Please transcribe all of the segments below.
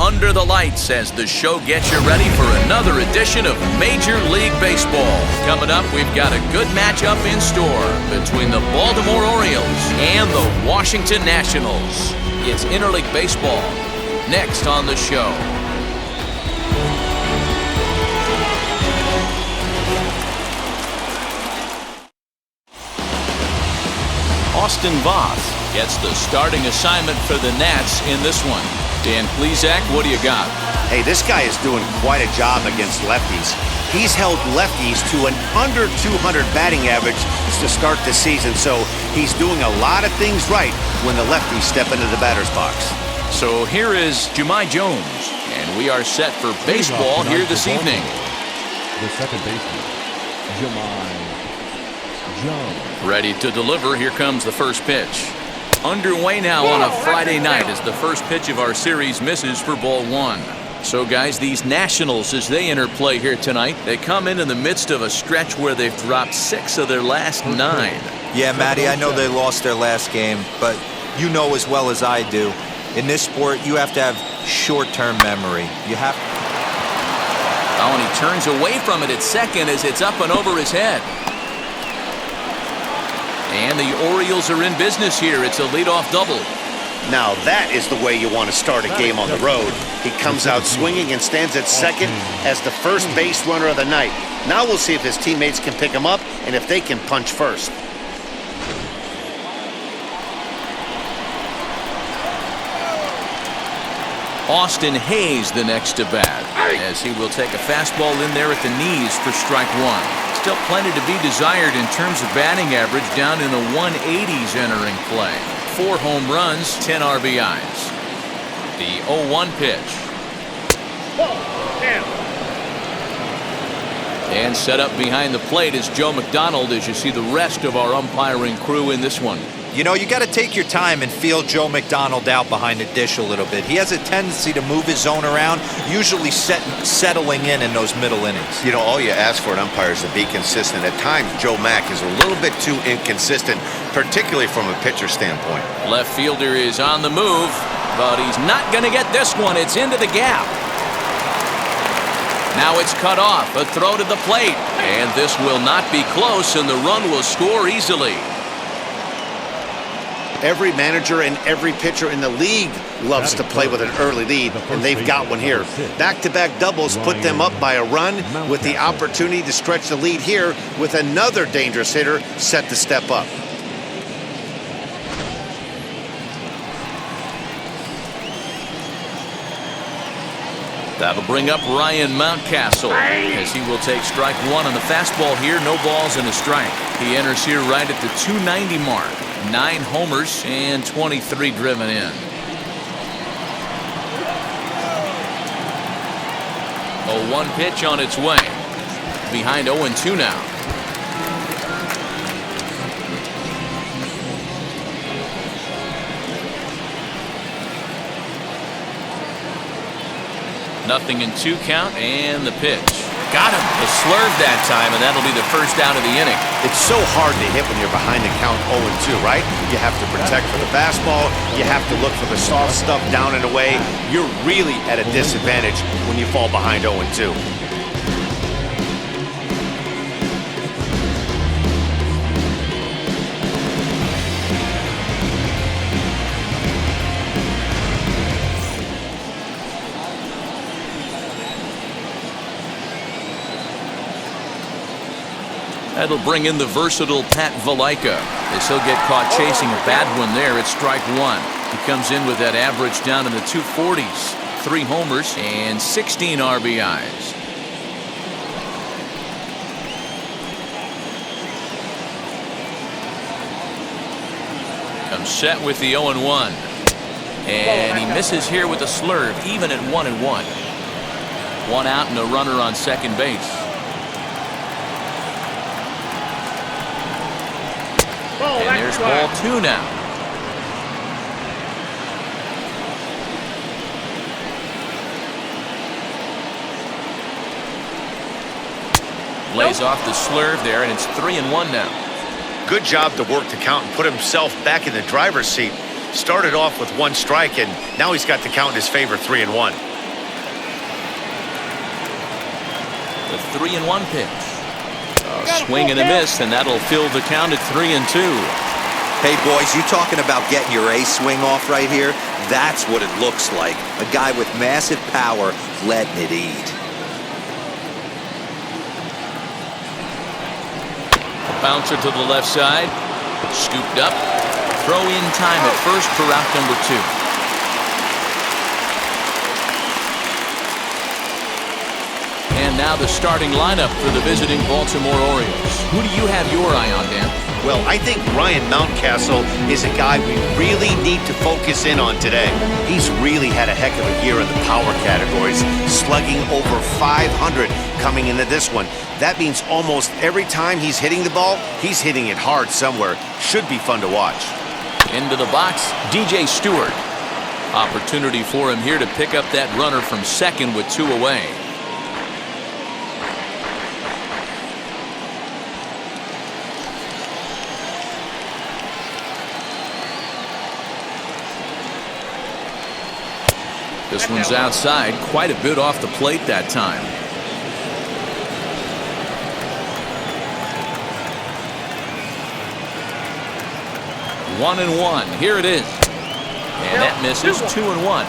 under the lights as the show gets you ready for another edition of Major League Baseball. Coming up, we've got a good matchup in store between the Baltimore Orioles and the Washington Nationals. It's interleague baseball next on the show. Austin Voth gets the starting assignment for the Nats in this one. Dan Plesac, what do you got? Hey, this guy is doing quite a job against lefties. He's held lefties to an under 200 batting average to start the season, so he's doing a lot of things right when the lefties step into the batter's box. So here is Jahmai Jones, and we are set for baseball here this evening. The second baseman, Jahmai Jones. Ready to deliver. Here comes the first pitch. Underway now on a Friday night as the first pitch of our series misses for ball one. So guys, these Nationals, as they enter play here tonight, they come in the midst of a stretch where they've dropped 6 of their last 9. Yeah, Matty, I know they lost their last game, but you know as well as I do, in this sport, you have to have short-term memory. You have. Oh, and he turns away from it at second as it's up and over his head. And the Orioles are in business here. It's a leadoff double. Now that is the way you want to start a game on the road. He comes out swinging and stands at second as the first base runner of the night. Now we'll see if his teammates can pick him up and if they can punch first. Austin Hayes the next to bat as he will take a fastball in there at the knees for strike one. Still plenty to be desired in terms of batting average, down in the 180s entering play. 4 home runs, 10 RBIs. The 0-1 pitch. And set up behind the plate is Joe McDonald as you see the rest of our umpiring crew in this one. You know, you got to take your time and feel Joe McDonald out behind the dish a little bit. He has a tendency to move his zone around, usually settling in those middle innings. You know, all you ask for an umpire is to be consistent. At times, Joe Mack is a little bit too inconsistent, particularly from a pitcher standpoint. Left fielder is on the move, but he's not going to get this one. It's into the gap. Now it's cut off. A throw to the plate. And this will not be close, and the run will score easily. Every manager and every pitcher in the league loves to play with an early lead, and they've got one here. Back-to-back doubles put them up by a run with the opportunity to stretch the lead here with another dangerous hitter set to step up. That'll bring up Ryan Mountcastle as he will take strike one on the fastball here. No balls and a strike. He enters here right at the 290 mark. 9 homers and 23 driven in. 0-1 pitch on its way. Behind 0-2 now. Nothing in 2 count, and the pitch. Got him. A slurve that time, and that'll be the first out of the inning. It's so hard to hit when you're behind the count 0-2, right? You have to protect for the fastball. You have to look for the soft stuff down and away. You're really at a disadvantage when you fall behind 0-2. That'll bring in the versatile Pat Valaika as he'll get caught chasing a bad one there at strike one. He comes in with that average down in the 240s. 3 homers and 16 RBIs. Comes set with the 0-1. And he misses here with a slurve, even at 1-1. 1 out and a runner on second base. And there's ball 2 now. Lays off the slurve there, and it's 3-1 now. Good job to work the count and put himself back in the driver's seat. Started off with 1 strike, and now he's got the count in his favor, 3-1. The 3-1 pitch. A swing and a miss, and that'll fill the count at 3-2. Hey, boys, you talking about getting your ace swing off right here? That's what it looks like. A guy with massive power letting it eat. Bouncer to the left side. Scooped up. Throw in time at first for out number 2. And now the starting lineup for the visiting Baltimore Orioles. Who do you have your eye on, Dan? Well, I think Ryan Mountcastle is a guy we really need to focus in on today. He's really had a heck of a year in the power categories, slugging over 500 coming into this one. That means almost every time he's hitting the ball, he's hitting it hard somewhere. Should be fun to watch. Into the box, DJ Stewart. Opportunity for him here to pick up that runner from second with 2 away. This one's outside, quite a bit off the plate that time. One and one. Here it is. And that misses. 2-1.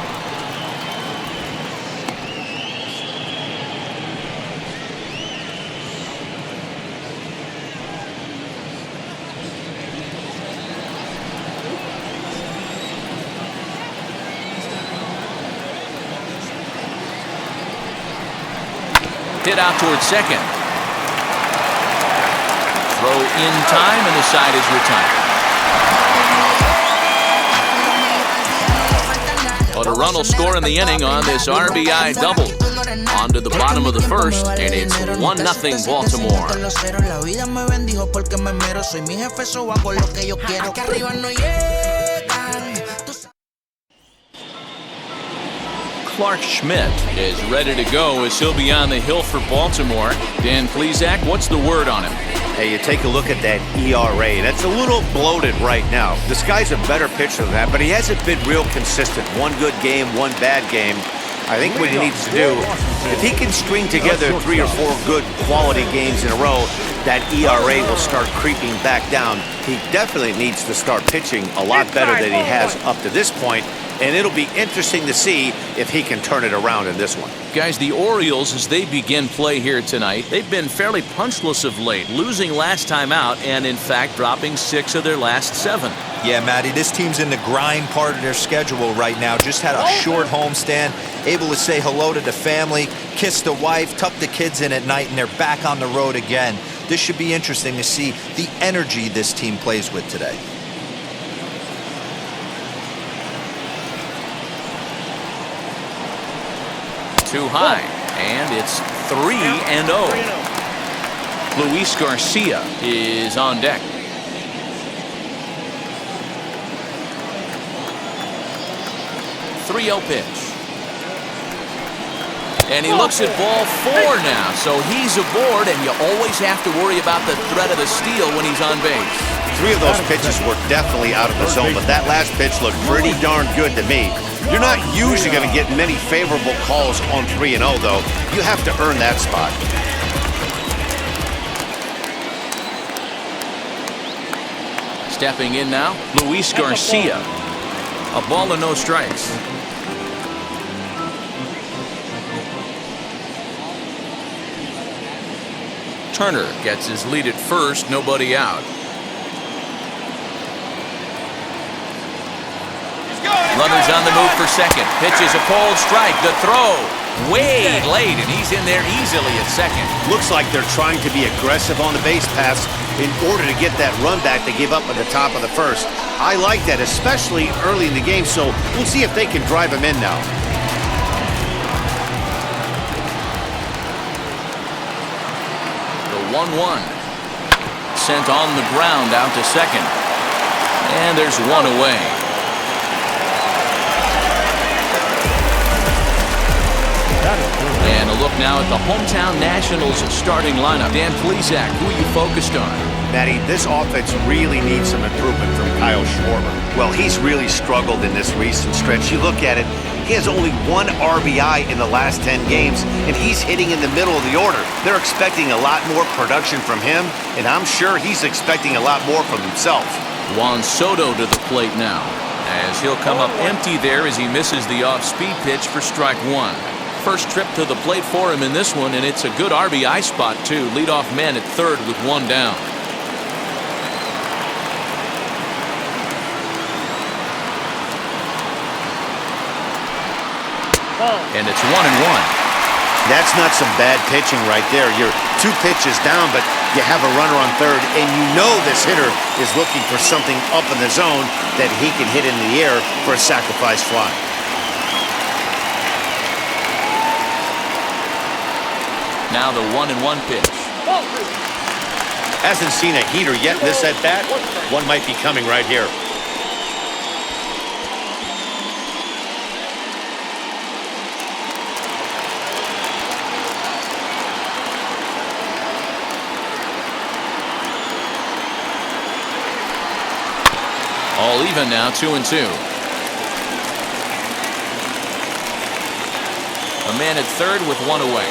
Hit out towards second. Throw in time, and the side is retired. But a run will score in the inning on this RBI double. On to the bottom of the first, and it's 1-0 Baltimore. Clark Schmidt is ready to go as he'll be on the hill for Baltimore. Dan Plesac, what's the word on him? Hey, you take a look at that ERA. That's a little bloated right now. This guy's a better pitcher than that, but he hasn't been real consistent. One good game, one bad game. I think what he needs to do, if he can string together 3 or 4 good quality games in a row, that ERA will start creeping back down. He definitely needs to start pitching a lot better than he has up to this point. And it'll be interesting to see if he can turn it around in this one. Guys, the Orioles, as they begin play here tonight, they've been fairly punchless of late, losing last time out and, in fact, dropping 6 of their last 7. Yeah, Matty, this team's in the grind part of their schedule right now. Just had a short homestand, able to say hello to the family, kiss the wife, tuck the kids in at night, and they're back on the road again. This should be interesting to see the energy this team plays with today. Too high, and it's 3-0. Luis Garcia is on deck. .30 pitch. And he looks at ball 4 now, so he's aboard, and you always have to worry about the threat of the steal when he's on base. 3 of those pitches were definitely out of the zone, but that last pitch looked pretty darn good to me. You're not usually going to get many favorable calls on 3-0, though. You have to earn that spot. Stepping in now, Luis Garcia. A ball and no strikes. Turner gets his lead at first, nobody out. Runners on the move for second. Pitches a cold strike. The throw way late, and he's in there easily at second. Looks like they're trying to be aggressive on the base paths in order to get that run back they gave up at the top of the first. I like that, especially early in the game, so we'll see if they can drive him in now. The 1-1. Sent on the ground out to second. And there's one away. And a look now at the hometown Nationals starting lineup. Dan Plesac, who are you focused on? Matty, this offense really needs some improvement from Kyle Schwarber. Well, he's really struggled in this recent stretch. You look at it, he has only 1 RBI in the last 10 games, and he's hitting in the middle of the order. They're expecting a lot more production from him, and I'm sure he's expecting a lot more from himself. Juan Soto to the plate now, as he'll come up empty there as he misses the off-speed pitch for strike 1. First trip to the plate for him in this one, and it's a good RBI spot, too. Leadoff man at third with 1 down. And it's 1-1. That's not some bad pitching right there. You're 2 pitches down, but you have a runner on third, and you know this hitter is looking for something up in the zone that he can hit in the air for a sacrifice fly. Now the 1-1 pitch. Hasn't seen a heater yet in this at-bat. One might be coming right here. All even now, 2-2. A man at third with 1 away.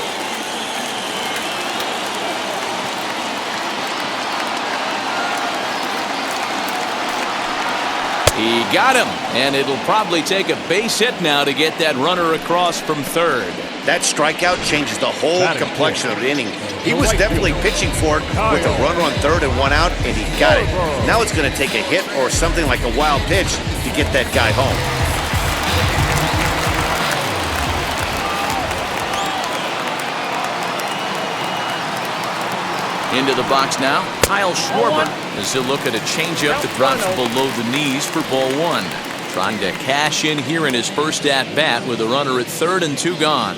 He got him, and it'll probably take a base hit now to get that runner across from third. That strikeout changes the whole complexion of the inning. He was definitely pitching for it with a runner on third and 1 out, and he got it. Now it's going to take a hit or something like a wild pitch to get that guy home. Into the box now, Kyle Schwarber, as he'll look at a changeup that drops below the knees for ball 1. Trying to cash in here in his first at-bat with a runner at third and 2 gone.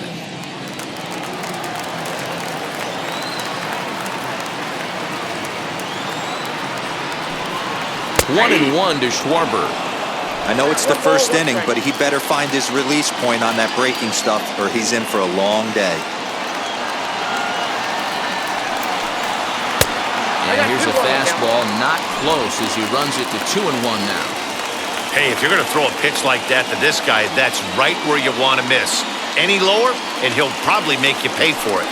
One and 1 to Schwarber. I know it's the first inning, but he better find his release point on that breaking stuff, or he's in for a long day. And here's a fastball, not close, as he runs it to 2-1 now. Hey, if you're going to throw a pitch like that to this guy, that's right where you want to miss. Any lower, and he'll probably make you pay for it.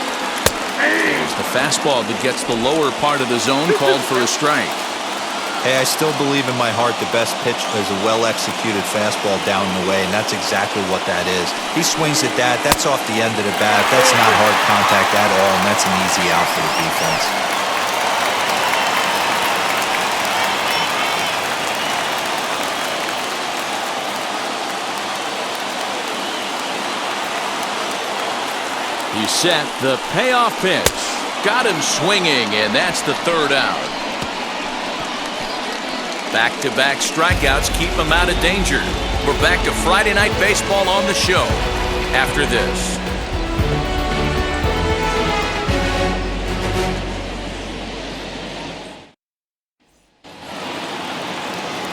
There's the fastball that gets the lower part of the zone, called for a strike. Hey, I still believe in my heart the best pitch is a well-executed fastball down and away, and that's exactly what that is. He swings at that. That's off the end of the bat. That's not hard contact at all, and that's an easy out for the defense. He's set the payoff pitch. Got him swinging, and that's the third out. Back-to-back strikeouts keep him out of danger. We're back to Friday Night Baseball on the show after this.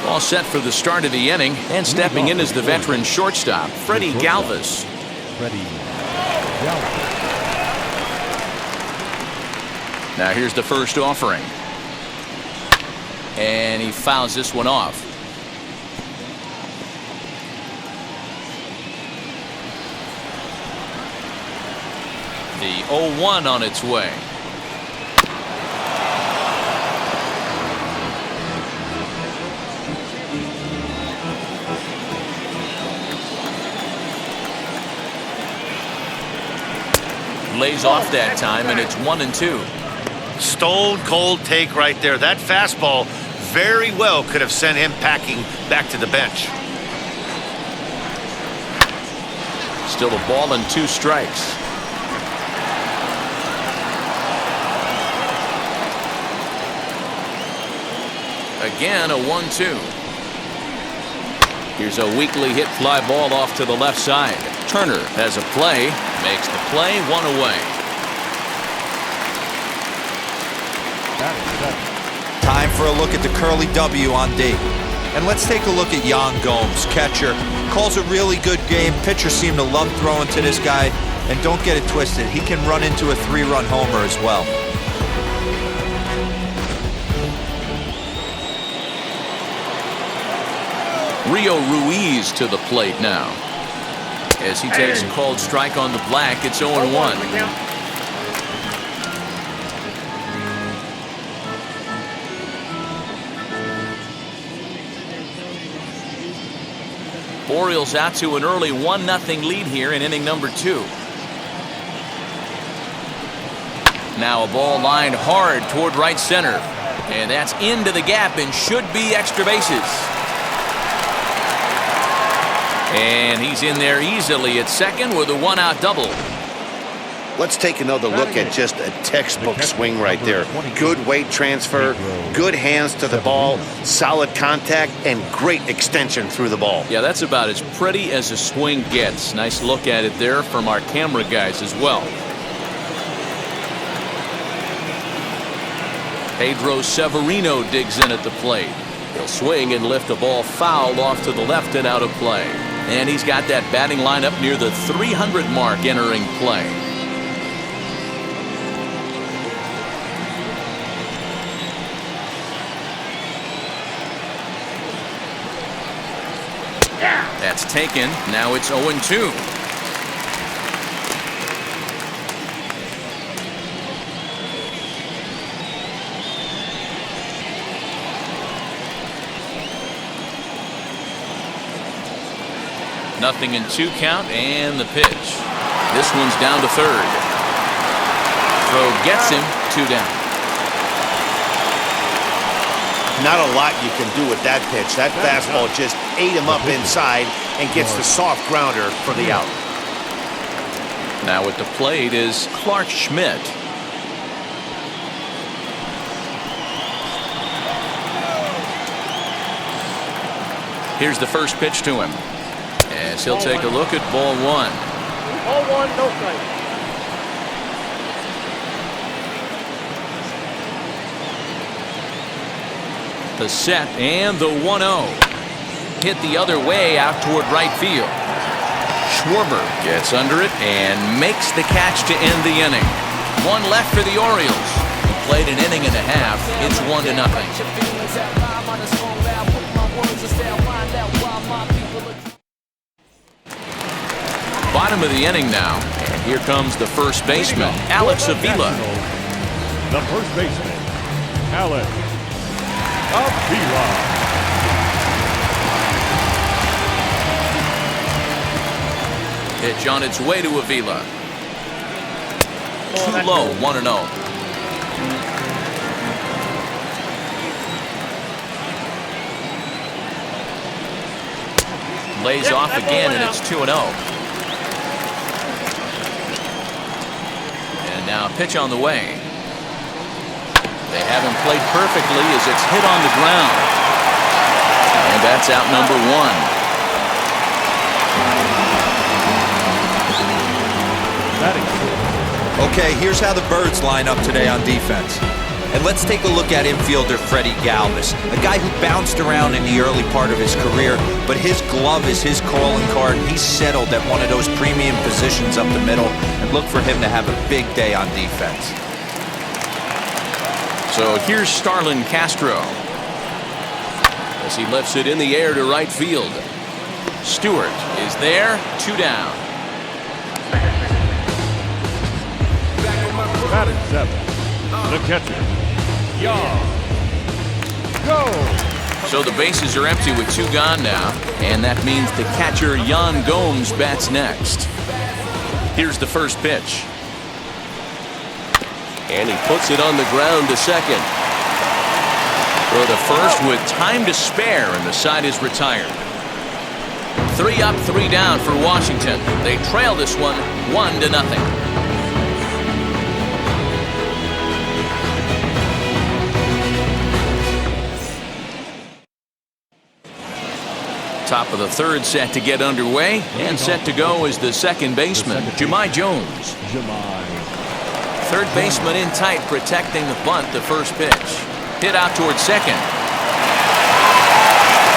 All set for the start of the inning, and stepping in as the veteran shortstop, Freddie Galvis. Now here's the first offering. And he fouls this one off. The 0-1 on its way. Lays off that time, and it's 1-2. Stone cold take right there. That fastball very well could have sent him packing back to the bench. Still a ball and 2 strikes. Again, a 1-2. Here's a weakly hit fly ball off to the left side. Turner has a play, makes the play, 1 away. Time for a look at the curly W on D. And let's take a look at Yan Gomes, catcher. Calls a really good game. Pitchers seem to love throwing to this guy. And don't get it twisted, he can run into a 3-run homer as well. Rio Ruiz to the plate now. As he takes a called strike on the black, it's 0-1. Orioles out to an early 1-0 lead here in inning number 2. Now a ball lined hard toward right center. And that's into the gap and should be extra bases. And he's in there easily at second with a 1-out double. Let's take another look at just a textbook swing right there. Good weight transfer, good hands to the ball, solid contact, and great extension through the ball. Yeah, that's about as pretty as a swing gets. Nice look at it there from our camera guys as well. Pedro Severino digs in at the plate. He'll swing and lift a ball foul off to the left and out of play. And he's got that batting lineup near the 300 mark entering play. That's taken. Now it's 0-2. Nothing in 2 count, and the pitch. This one's down to third. Throw gets him, 2 down. Not a lot you can do with that pitch. That fastball just ate him up inside and gets the soft grounder for the out. Now at the plate is Clark Schmidt. Here's the first pitch to him. As he'll take a look at ball 1. Ball 1, no strike. The set and the 1-0. Hit the other way out toward right field. Schwarber gets under it and makes the catch to end the inning. 1 left for the Orioles. Played an inning and a half. It's 1-0. Bottom of the inning now, and here comes the first baseman, Alex Avila. The first baseman, Alex Avila. Pitch on its way to Avila. Too low, 1-0. Lays off again, and it's 2-0. Now pitch on the way. They have him played perfectly as it's hit on the ground. And that's out number 1. Okay, here's how the Birds line up today on defense. And let's take a look at infielder Freddie Galvis, a guy who bounced around in the early part of his career, but his glove is his calling card. He's settled at one of those premium positions up the middle, and look for him to have a big day on defense. So here's Starlin Castro as he lifts it in the air to right field. Stewart is there, 2 down. Batting 7. The catcher, Jan. Go! So the bases are empty with 2 gone now, and that means the catcher Yan Gomes bats next. Here's the first pitch. And he puts it on the ground to second. For the first with time to spare, and the side is retired. 3 up, 3 down for Washington. They trail this one 1-0. Top of the third set to get underway, and set to go is the second baseman, Jahmai Jones. Third baseman in tight, protecting the bunt, the first pitch. Hit out towards second.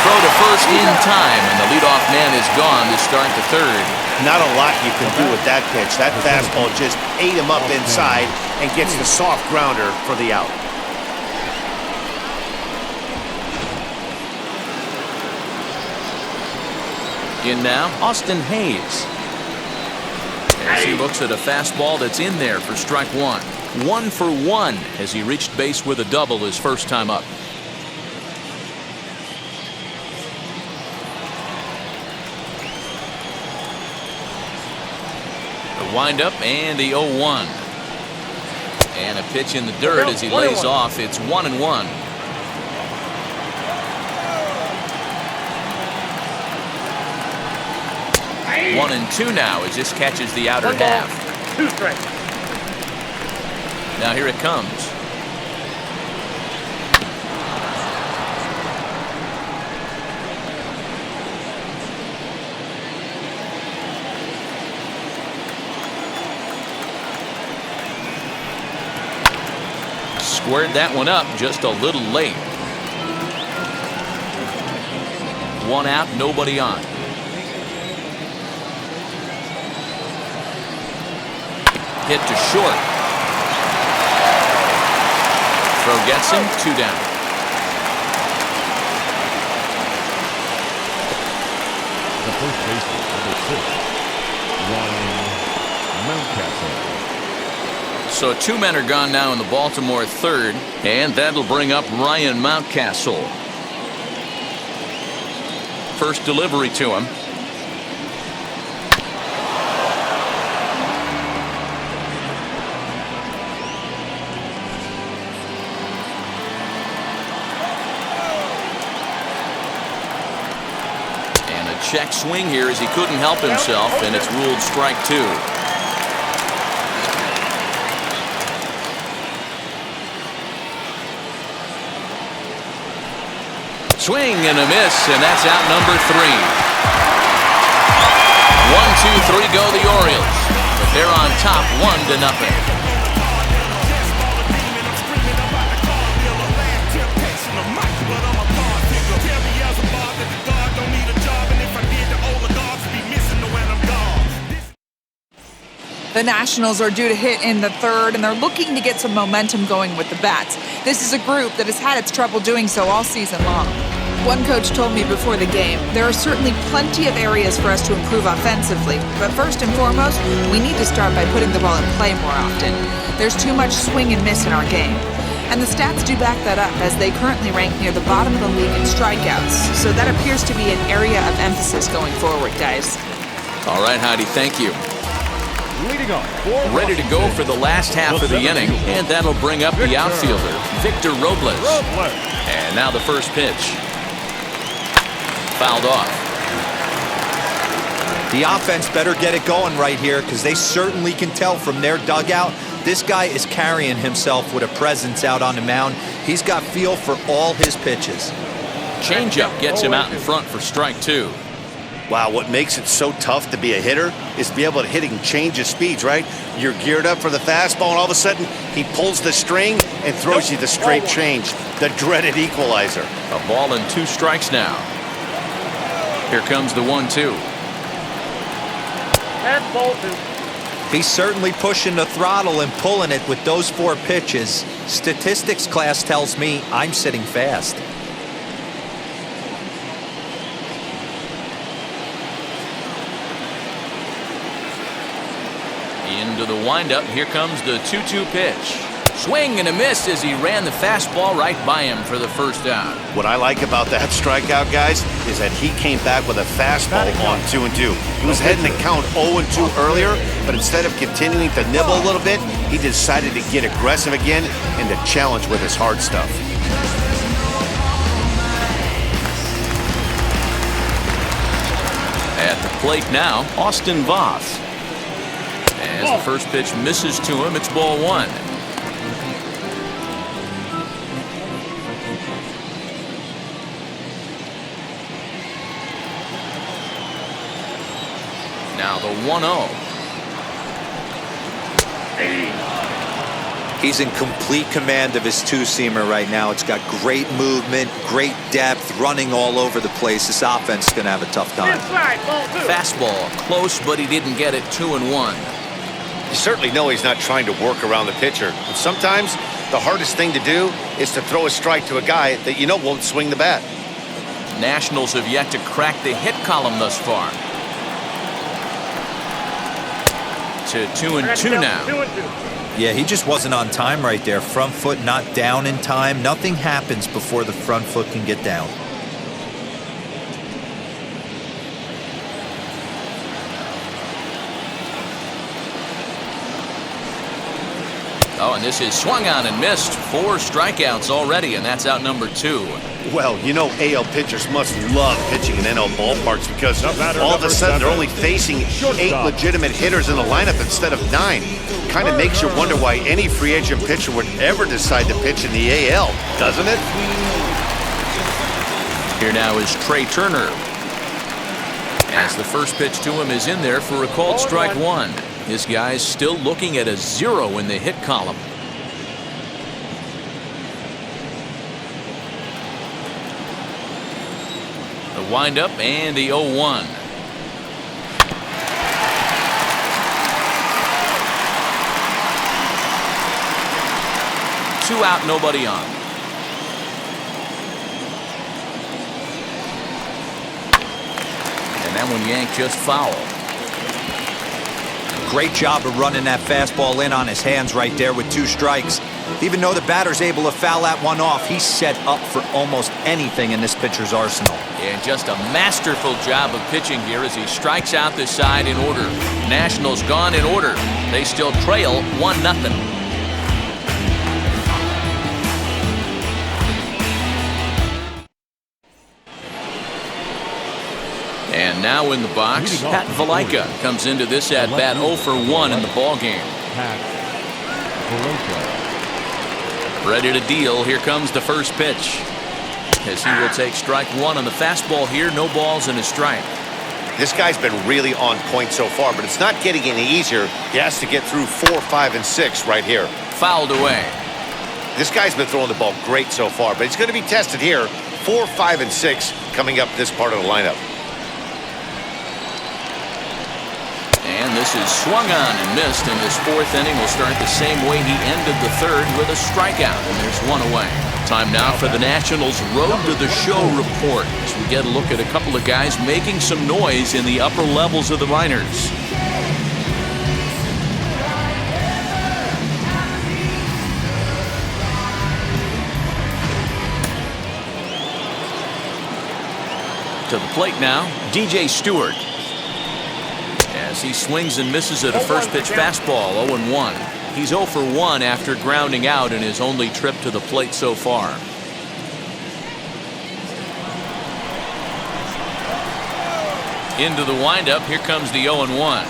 Throw to first in time, and the leadoff man is gone to start the third. Not a lot you can do with that pitch. That fastball just ate him up inside and gets the soft grounder for the out. In now, Austin Hayes. As he looks at a fastball that's in there for strike one. 1 for 1 as he reached base with a double his first time up. The windup and the 0-1. And a pitch in the dirt as he lays off. It's 1-1. 1-2 now as this catches the outer half. 2 strikes. Now here it comes. Squared that one up just a little late. 1 out, nobody on. Hit to short. Throw gets him, 2 down. The first baseman, number 6, Ryan Mountcastle. So 2 men are gone now in the Baltimore third, and that'll bring up Ryan Mountcastle. First delivery to him. Check swing here as he couldn't help himself, and it's ruled strike 2. Swing and a miss, and that's out number 3. 1, 2, 3 go the Orioles, but they're on top 1-0. The Nationals are due to hit in the third, and they're looking to get some momentum going with the bats. This is a group that has had its trouble doing so all season long. One coach told me before the game, there are certainly plenty of areas for us to improve offensively, but first and foremost, we need to start by putting the ball in play more often. There's too much swing and miss in our game. And the stats do back that up, as they currently rank near the bottom of the league in strikeouts, so that appears to be an area of emphasis going forward, guys. All right, Heidi, thank you. Leading off, ready to go for the last half of the inning, and that'll bring up the outfielder, Victor Robles. And now the first pitch. Fouled off. The offense better get it going right here, because they certainly can tell from their dugout this guy is carrying himself with a presence out on the mound. He's got feel for all his pitches. Changeup gets him out in front for strike 2. Wow, what makes it so tough to be a hitter is to be able to hit and change his speeds, right? You're geared up for the fastball, and all of a sudden, he pulls the string and throws you the straight change, the dreaded equalizer. A ball and 2 strikes now. Here comes the 1-2. That's ball 2. He's certainly pushing the throttle and pulling it with those 4 pitches. Statistics class tells me I'm sitting fast. Into the windup. Here comes the 2-2 pitch. Swing and a miss as he ran the fastball right by him for the first out. What I like about that strikeout, guys, is that he came back with a fastball on 2-2. He was heading to count 0-2 earlier, but instead of continuing to nibble a little bit, he decided to get aggressive again and to challenge with his hard stuff. At the plate now, Austin Voth. As the first pitch misses to him, it's ball 1. Now the 1-0. He's in complete command of his 2-seamer right now. It's got great movement, great depth, running all over the place. This offense is going to have a tough time. Fastball close, but he didn't get it. 2-1. You certainly know he's not trying to work around the pitcher. But sometimes the hardest thing to do is to throw a strike to a guy that you know won't swing the bat. Nationals have yet to crack the hit column thus far. To 2-2 now. 2-2. Yeah, he just wasn't on time right there. Front foot not down in time. Nothing happens before the front foot can get down. Oh, and this is swung on and missed. 4 strikeouts already, and that's out number 2. Well, you know AL pitchers must love pitching in NL ballparks because all of a sudden they're only facing 8 legitimate hitters in the lineup instead of 9. Kind of makes you wonder why any free agent pitcher would ever decide to pitch in the AL, doesn't it? Here now is Trey Turner. As the first pitch to him is in there for a called strike 1. His guy's still looking at a 0 in the hit column. The windup and the 0-1. Two out, nobody on. And that one yanked just foul. Great job of running that fastball in on his hands right there with 2 strikes. Even though the batter's able to foul that one off, he's set up for almost anything in this pitcher's arsenal. And just a masterful job of pitching here as he strikes out the side in order. Nationals gone in order. They still trail 1-0. And now in the box, Pat Valaika comes into this at bat 0 for 1 in the ball game. Ready to deal. Here comes the first pitch. As he will take strike 1 on the fastball here. No balls and a strike. This guy's been really on point so far, but it's not getting any easier. He has to get through 4, 5, and 6 right here. Fouled away. This guy's been throwing the ball great so far, but he's going to be tested here. 4, 5, and 6 coming up this part of the lineup. And this is swung on and missed, and this 4th inning will start the same way he ended the 3rd with a strikeout, and there's 1 away. Time now for the Nationals' Road to the Show report as we get a look at a couple of guys making some noise in the upper levels of the minors. To the plate now, DJ Stewart. As he swings and misses at a first pitch fastball, 0-1. He's 0 for 1 after grounding out in his only trip to the plate so far. Into the windup, here comes the 0-1.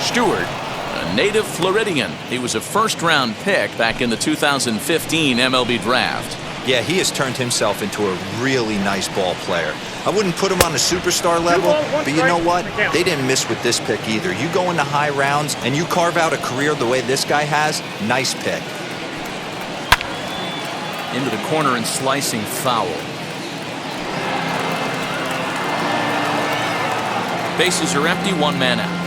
Stewart, a native Floridian. He was a first-round pick back in the 2015 MLB draft. Yeah, he has turned himself into a really nice ball player. I wouldn't put him on a superstar level, but you know what? They didn't miss with this pick either. You go into high rounds and you carve out a career the way this guy has, nice pick. Into the corner and slicing foul. Bases are empty, 1 man out.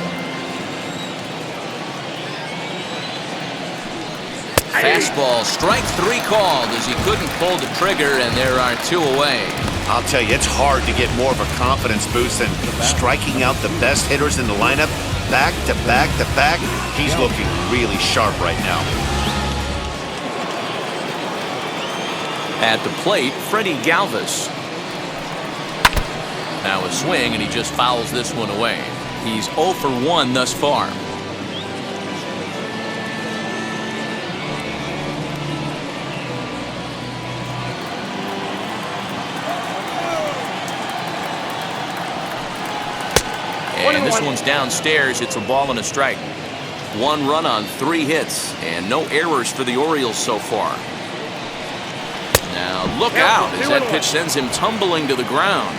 Fastball, strike 3 called as he couldn't pull the trigger, and there are 2 away. I'll tell you, it's hard to get more of a confidence boost than striking out the best hitters in the lineup back to back to back. He's looking really sharp right now. At the plate, Freddie Galvis. Now a swing, and he just fouls this one away. He's 0 for 1 thus far. And this one's downstairs. It's a ball and a strike. 1 run on 3 hits, and no errors for the Orioles so far. Now look out as that pitch sends him tumbling to the ground.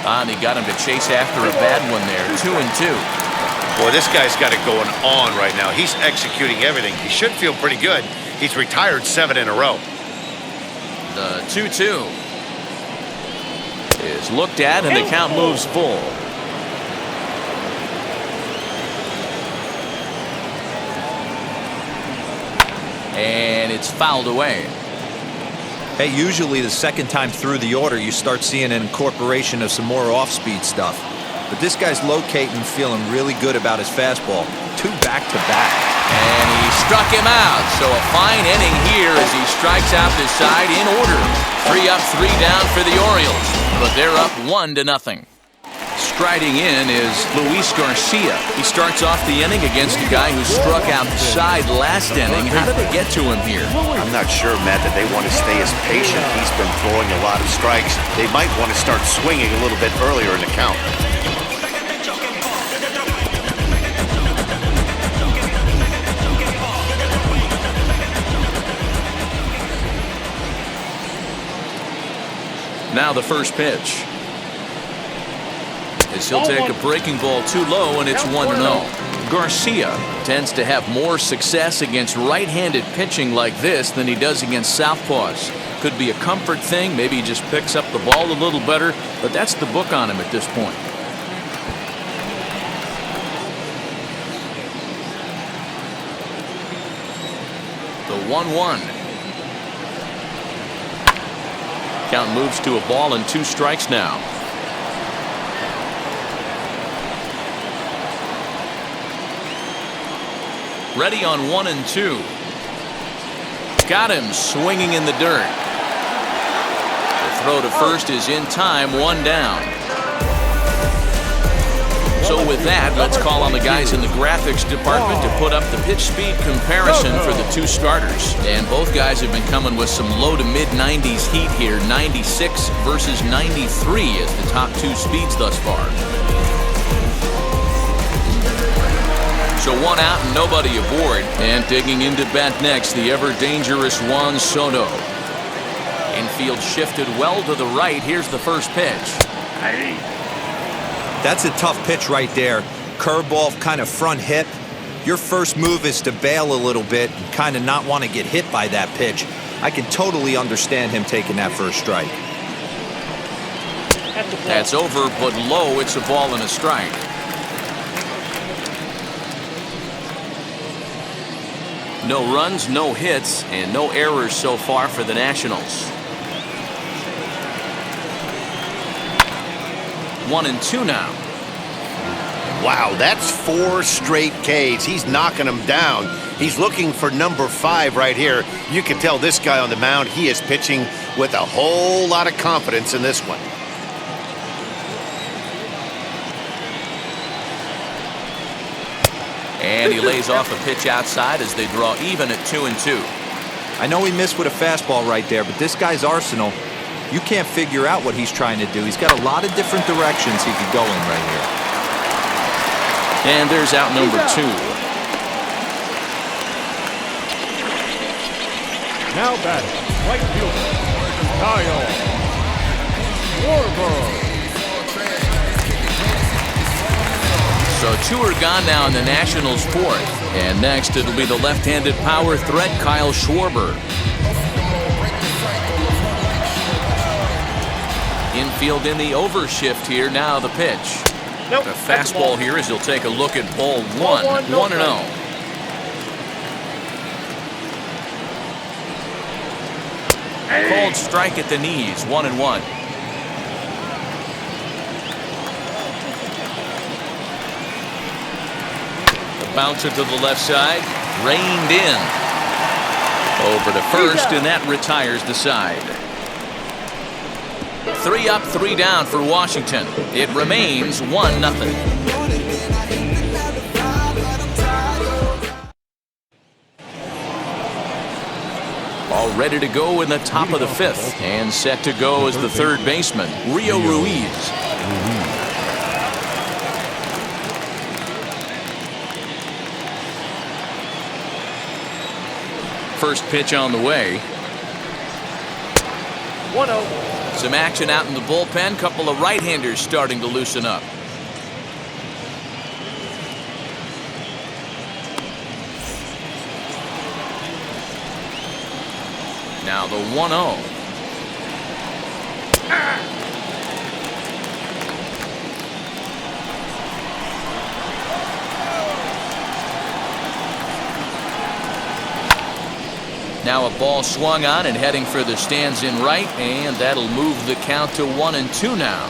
And he got him to chase after a bad one there. 2-2. Boy, this guy's got it going on right now. He's executing everything. He should feel pretty good. He's retired 7 in a row. The 2-2 is looked at, and the count moves full. And it's fouled away. Hey, usually the second time through the order, you start seeing an incorporation of some more off-speed stuff. But this guy's locating and feeling really good about his fastball. 2 back-to-back. And he struck him out. So a fine inning here as he strikes out this side in order. 3 up, 3 down for the Orioles. But they're up 1-0. Striding in is Luis Garcia. He starts off the inning against a guy who struck out the side last inning. How did they get to him here? I'm not sure, Matt, that they want to stay as patient. He's been throwing a lot of strikes. They might want to start swinging a little bit earlier in the count. Now the first pitch. As he'll take a breaking ball too low, and it's 1-0. Garcia tends to have more success against right-handed pitching like this than he does against southpaws. Could be a comfort thing. Maybe he just picks up the ball a little better, but that's the book on him at this point. The 1-1. Count moves to a ball and 2 strikes now. Ready on 1 and 2. Got him swinging in the dirt. The throw to first is in time, 1 down. So with that, let's call on the guys in the graphics department to put up the pitch speed comparison for the 2 starters. And both guys have been coming with some low to mid 90s heat here. 96 versus 93 as the top 2 speeds thus far. So 1 out and nobody aboard. And digging into bat next, the ever-dangerous Juan Soto. Infield shifted well to the right. Here's the first pitch. That's a tough pitch right there. Curveball, kind of front hip. Your first move is to bail a little bit and kind of not want to get hit by that pitch. I can totally understand him taking that first strike. That's over, but low. It's a ball and a strike. No runs, no hits, and no errors so far for the Nationals. 1 and 2 now. Wow, that's 4 straight Ks. He's knocking them down. He's looking for number 5 right here. You can tell this guy on the mound, he is pitching with a whole lot of confidence in this one. And he lays off a pitch outside as they draw even at 2 and 2. I know he missed with a fastball right there, but this guy's arsenal, you can't figure out what he's trying to do. He's got a lot of different directions he could go in right here. And there's out number 2. Now batting, right fielder, Kyle Schwarber. So 2 are gone now in the Nationals' 4th. And next it'll be the left-handed power threat, Kyle Schwarber. Infield in the overshift here. Now the pitch. Nope, The fastball here as he'll take a look at ball 1. 1-0. Called strike at the knees. 1-1. Bouncer to the left side, reined in. Over to first, and that retires the side. 3 up, 3 down for Washington. It remains 1-0. All ready to go in the top of the 5th, and set to go as the 3rd baseman, Rio Ruiz. First pitch on the way. 1-0. Some action out in the bullpen. Couple of right-handers starting to loosen up. Now the 1-0. Now a ball swung on and heading for the stands in right, and that'll move the count to 1-2 now.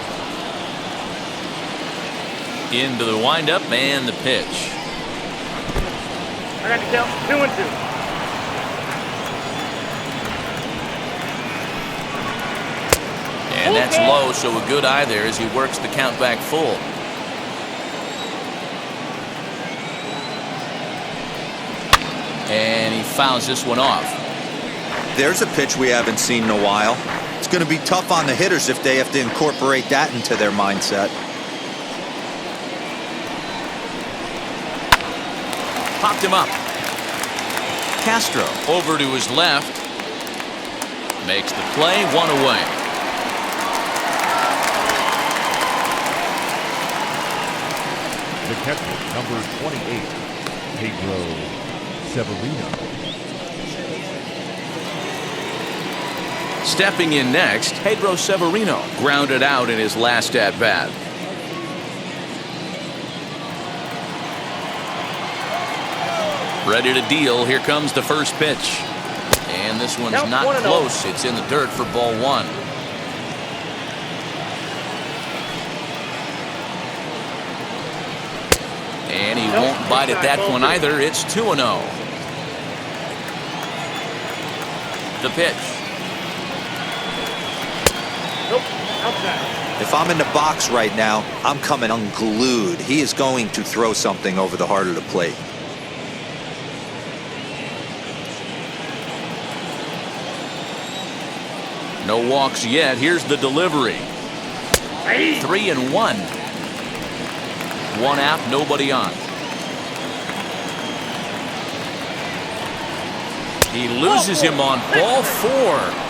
Into the windup and the pitch. I got to count 2-2. And that's low, so a good eye there as he works the count back full. And he fouls this one off. There's a pitch we haven't seen in a while. It's going to be tough on the hitters if they have to incorporate that into their mindset. Popped him up. Castro over to his left. Makes the play, one away. The catcher, number 28, Pedro Severino. Stepping in next, Pedro Severino grounded out in his last at-bat. Ready to deal. Here comes the first pitch. And this one's not close. It's in the dirt for ball one. And he won't bite at that one either. It's 2-0. The pitch. Nope, outside. If I'm in the box right now, I'm coming unglued. He is going to throw something over the heart of the plate. No walks yet. Here's the delivery. 3-1. One out, nobody on. He loses him on ball 4.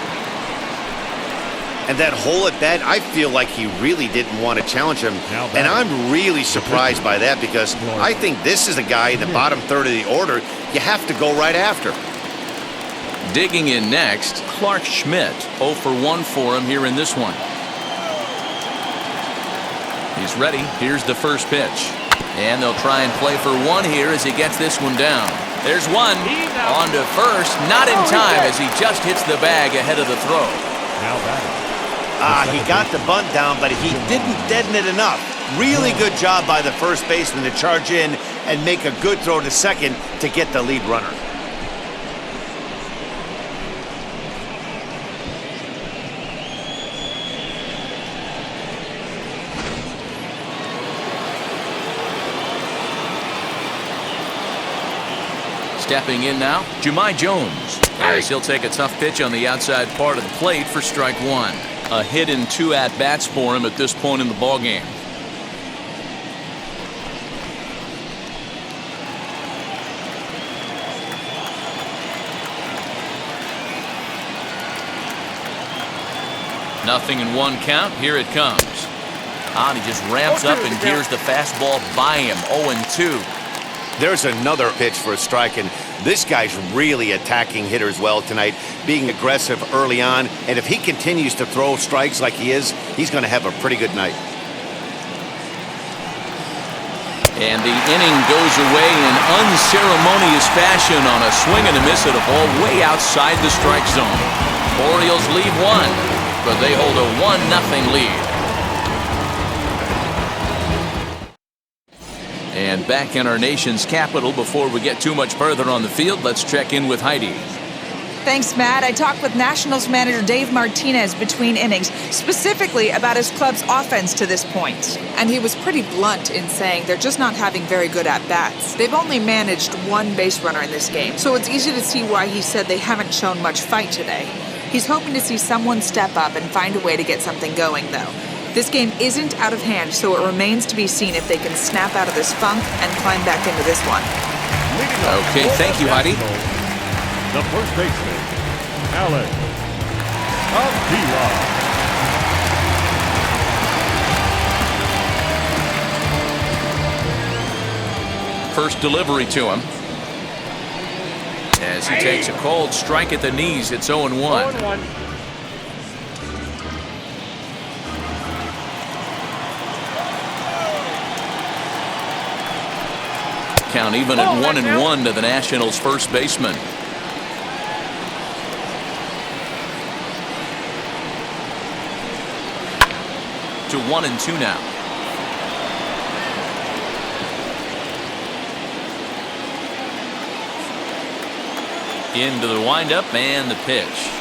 And that hole at bat, I feel like he really didn't want to challenge him. And I'm really surprised by that because I think this is a guy in the bottom third of the order you have to go right after. Digging in next, Clark Schmidt. 0 for 1 for him here in this one. He's ready. Here's the first pitch. And they'll try and play for one here as he gets this one down. There's one. On to first. Not in time as he just hits the bag ahead of the throw. Now batting. He got the bunt down, but he didn't deaden it enough. Really good job by the first baseman to charge in and make a good throw to second to get the lead runner. Stepping in now, Jahmai Jones. As he'll take a tough pitch on the outside part of the plate for strike one. A hit in 2 at-bats for him at this point in the ballgame. Nothing in 1 count. Here it comes. And he just ramps up and gears the fastball by him. 0-2. There's another pitch for a strike, and this guy's really attacking hitters well tonight, being aggressive early on, and if he continues to throw strikes like he is, he's going to have a pretty good night. And the inning goes away in unceremonious fashion on a swing and a miss at a ball way outside the strike zone. Orioles lead 1, but they hold a 1-0 lead. And back in our nation's capital, before we get too much further on the field, let's check in with Heidi. Thanks, Matt. I talked with Nationals manager Dave Martinez between innings, specifically about his club's offense to this point. And he was pretty blunt in saying they're just not having very good at-bats. They've only managed 1 base runner in this game, so it's easy to see why he said they haven't shown much fight today. He's hoping to see someone step up and find a way to get something going, though. This game isn't out of hand, so it remains to be seen if they can snap out of this funk and climb back into this one. Okay, thank you, Heidi. The first baseman, Alex Miniak. First delivery to him. As he takes a cold strike at the knees, it's 0-1. 0-1. Count even at 1-1 to the Nationals' first baseman. to 1-2 now. Into the windup and the pitch.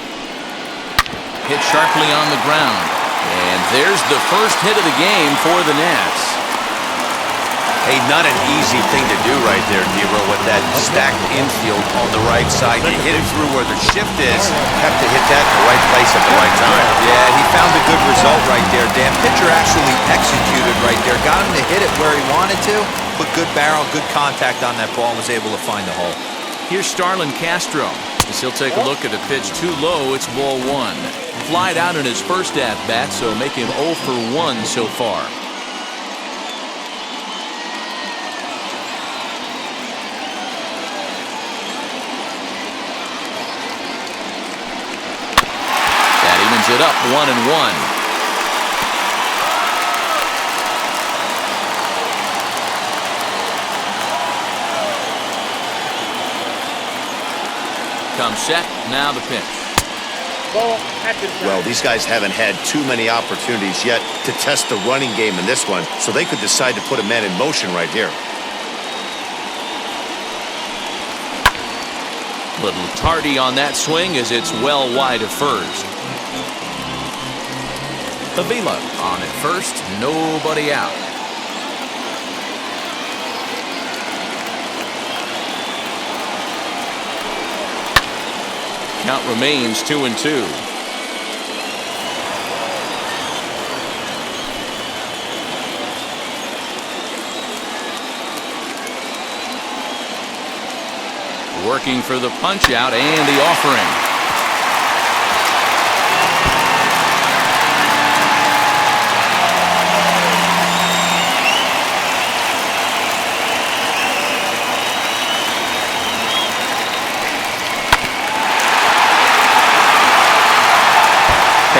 Hit sharply on the ground. And there's the first hit of the game for the Nats. Hey, not an easy thing to do right there, Dero, with that stacked infield on the right side. You hit it through where the shift is. Have to hit that in the right place at the right time. Yeah, he found a good result right there, Dan. Pitcher actually executed right there. Got him to hit it where he wanted to. Put good barrel, good contact on that ball, and was able to find the hole. Here's Starlin Castro. As he'll take a look at a pitch too low, it's ball 1. Flied out in his first at-bat, so make him 0 for 1 so far. That evens it up 1-1. Comes set, now the pitch. Well, these guys haven't had too many opportunities yet to test the running game in this one, so they could decide to put a man in motion right here. Little tardy on that swing as it's well wide of first. Avila on at first, nobody out. Count remains 2-2. Working for the punch out and the offering.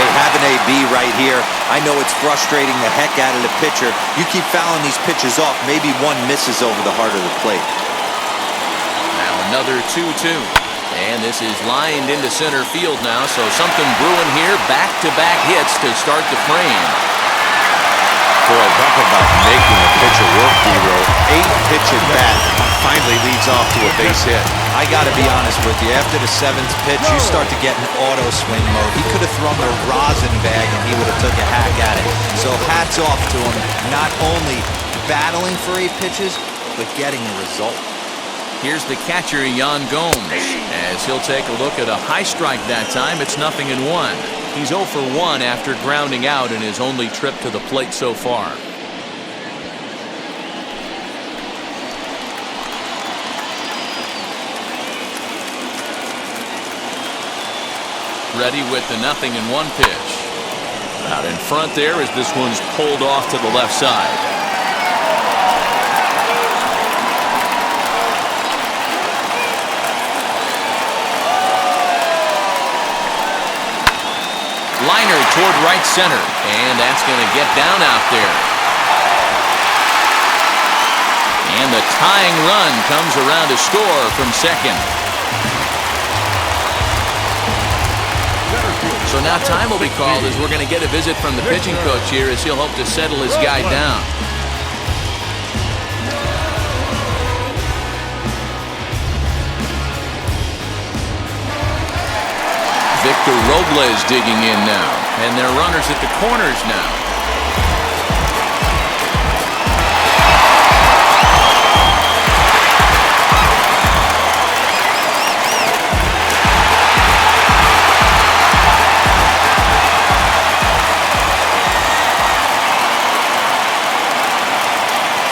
Having AB right here, I know it's frustrating the heck out of the pitcher. You keep fouling these pitches off, maybe one misses over the heart of the plate. Now another 2-2. And this is lined into center field now, so something brewing here. Back-to-back hits to start the frame. Boy, talk about making a pitcher work, Dero. 8-pitch at bat finally leads off to a base hit. I got to be honest with you. After the 7th pitch, you start to get in auto swing mode. He could have thrown the rosin bag and he would have took a hack at it. So hats off to him, not only battling for 8 pitches, but getting a result. Here's the catcher, Yan Gomes. As he'll take a look at a high strike that time, it's 0-1. He's 0 for 1 after grounding out in his only trip to the plate so far. Ready with the 0-1 pitch. Out in front there as this one's pulled off to the left side. Liner toward right center, and that's going to get down out there. And the tying run comes around to score from second. So now time will be called as we're going to get a visit from the pitching coach here as he'll hope to settle his guy down. Victor Robles digging in now, and their runners at the corners now.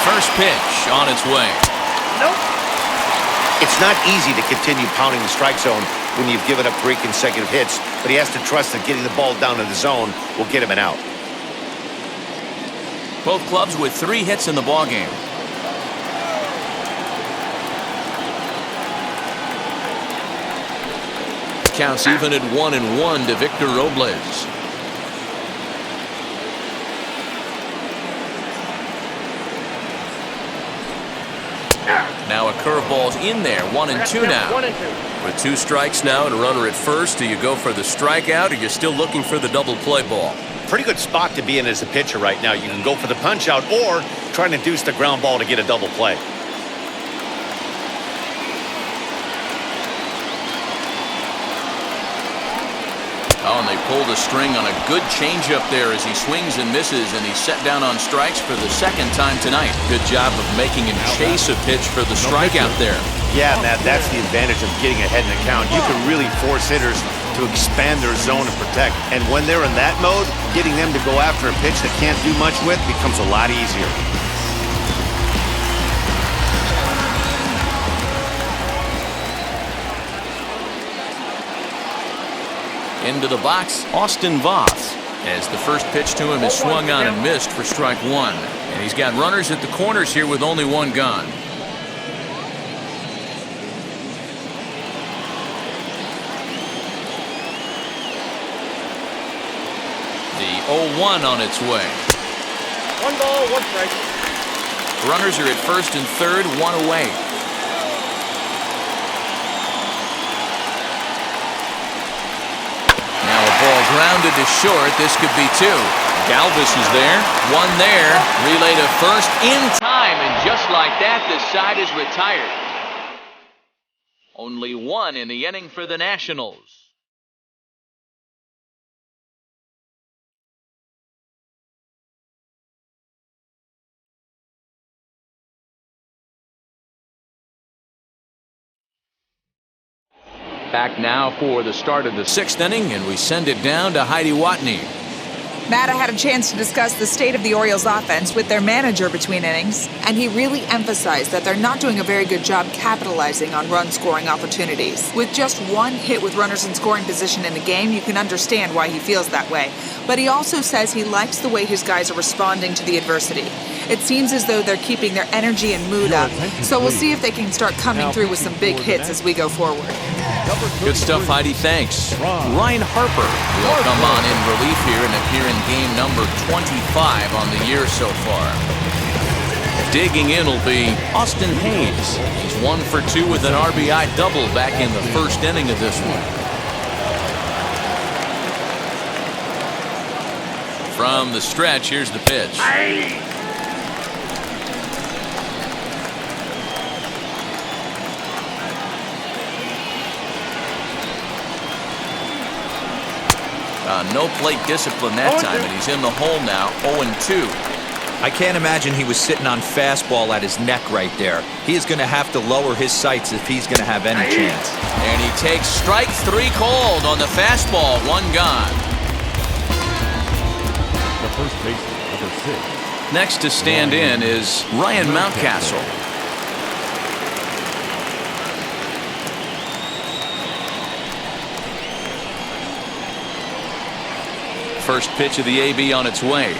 First pitch on its way. Nope. It's not easy to continue pounding the strike zone when you've given up 3 consecutive hits, but he has to trust that getting the ball down in the zone will get him an out. Both clubs with 3 hits in the ballgame. Counts even at 1-1 to Victor Robles. Now a curveball's in there. 1-2 now. 1-2. With 2 strikes now and a runner at first, do you go for the strikeout or you're still looking for the double play ball? pretty good spot to be in as a pitcher right now. You can go for the punch out or try and induce the ground ball to get a double play. Oh, and they pulled a string on a good changeup there as he swings and misses, and he's set down on strikes for the second time tonight. Good job of making him chase a pitch for the strikeout there. Yeah, Matt, that's the advantage of getting ahead in the count. You can really force hitters to expand their zone and protect. And when they're in that mode, getting them to go after a pitch they can't do much with becomes a lot easier. Into the box, Austin Voth, as the first pitch to him is swung on and missed for strike one. And he's got runners at the corners here with only one gone. The 0-1 on its way. 1 ball, 1 strike. Runners are at first and third, one away. Ball grounded to short. This could be two. Galvis is there. One there. Relay to first in time. And just like that, the side is retired. Only one in the inning for the Nationals. Back now for the start of the sixth inning, and we send it down to Heidi Watney. Matt, I had a chance to discuss the state of the Orioles offense with their manager between innings, and he really emphasized that they're not doing a very good job capitalizing on run-scoring opportunities. With just one hit with runners in scoring position in the game, you can understand why he feels that way. But he also says he likes the way his guys are responding to the adversity. It seems as though they're keeping their energy and mood up, so we'll see if they can start coming through with some big hits as we go forward. Good stuff, Heidi. Thanks. Ryan Harper will come on in relief here and appear in game number 25 on the year so far. Digging in will be Austin Hayes. He's 1 for 2 with an RBI double back in the first inning of this one. From the stretch, here's the pitch. No plate discipline that time, and he's in the hole now, 0-2. I can't imagine he was sitting on fastball at his neck right there. He is going to have to lower his sights if he's going to have any chance. And he takes strike 3 called on the fastball, 1 gone. The first baseman, number 6. Next to stand in is Ryan Mountcastle. First pitch of the AB on its way.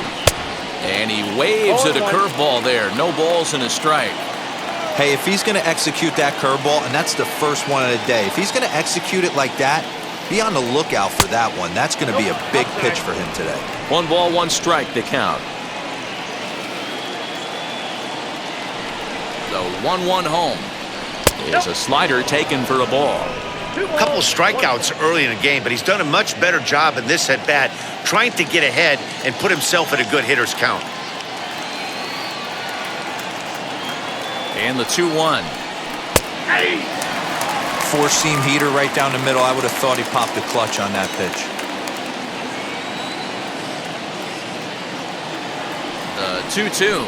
And he waves at a curveball there. No balls and a strike. Hey, if he's going to execute that curveball, and that's the first one of the day, if he's going to execute it like that, be on the lookout for that one. That's going to be a big pitch for him today. 1 ball, 1 strike, the count. The 1-1 home is a slider taken for a ball. A couple of strikeouts early in the game, but he's done a much better job in this at-bat trying to get ahead and put himself at a good hitter's count. And the 2-1. Four-seam heater right down the middle. I would have thought he popped the clutch on that pitch. The 2-2.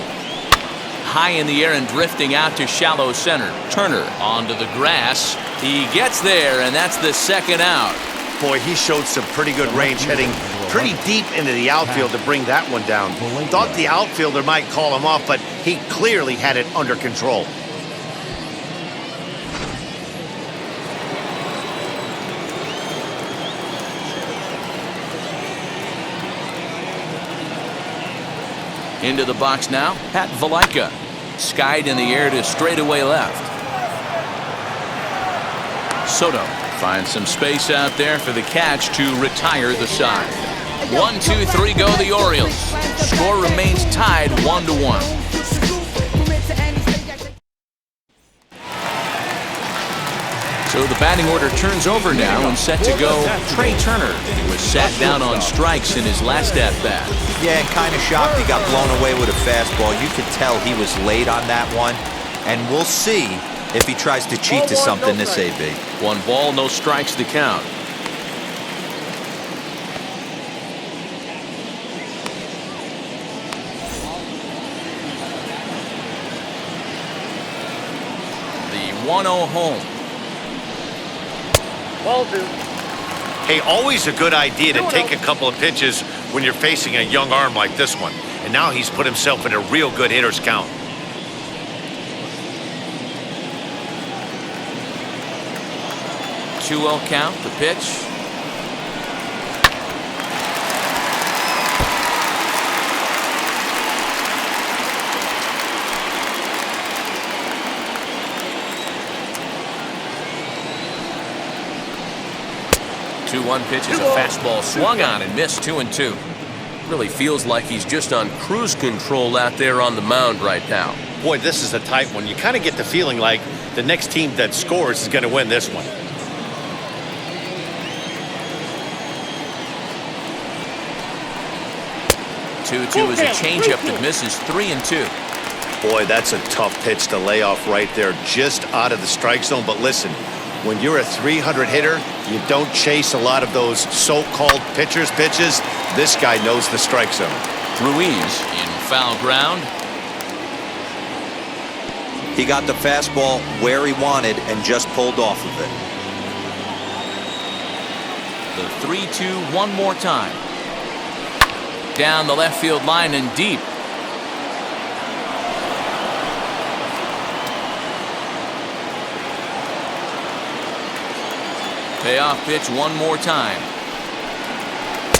High in the air and drifting out to shallow center. Turner onto the grass. He gets there, and that's the second out. Boy, he showed some pretty good range heading pretty deep into the outfield to bring that one down. Thought the outfielder might call him off, but he clearly had it under control. Into the box now, Pat Valaika. Skied in the air to straightaway left. Soto finds some space out there for the catch to retire the side. 1-2-3 go the Orioles. Score remains tied 1-1. So the batting order turns over now and set to go Trey Turner, who was sat down on strikes in his last at-bat. Yeah, and kind of shocked he got blown away with a fastball. You could tell he was late on that one. And we'll see if he tries to cheat to something this AB. 1 ball, no strikes to count. The 1-0 home. Ball 2. Hey, always a good idea to take a couple of pitches when you're facing a young arm like this one. And now he's put himself in a real good hitter's count. 2-0 count, the pitch. Two-one pitch is a fastball swung on and missed. 2-2. Really feels like he's just on cruise control out there on the mound right now. Boy, this is a tight one. You kind of get the feeling like the next team that scores is going to win this one. 2-2 is a changeup that misses. 3-2. Boy, that's a tough pitch to lay off right there, just out of the strike zone. But listen, when you're a 300 hitter, you don't chase a lot of those so-called pitcher's pitches. This guy knows the strike zone. Ruiz in foul ground. He got the fastball where he wanted and just pulled off of it. The 3-2 one more time. Down the left field line and deep. Payoff pitch one more time.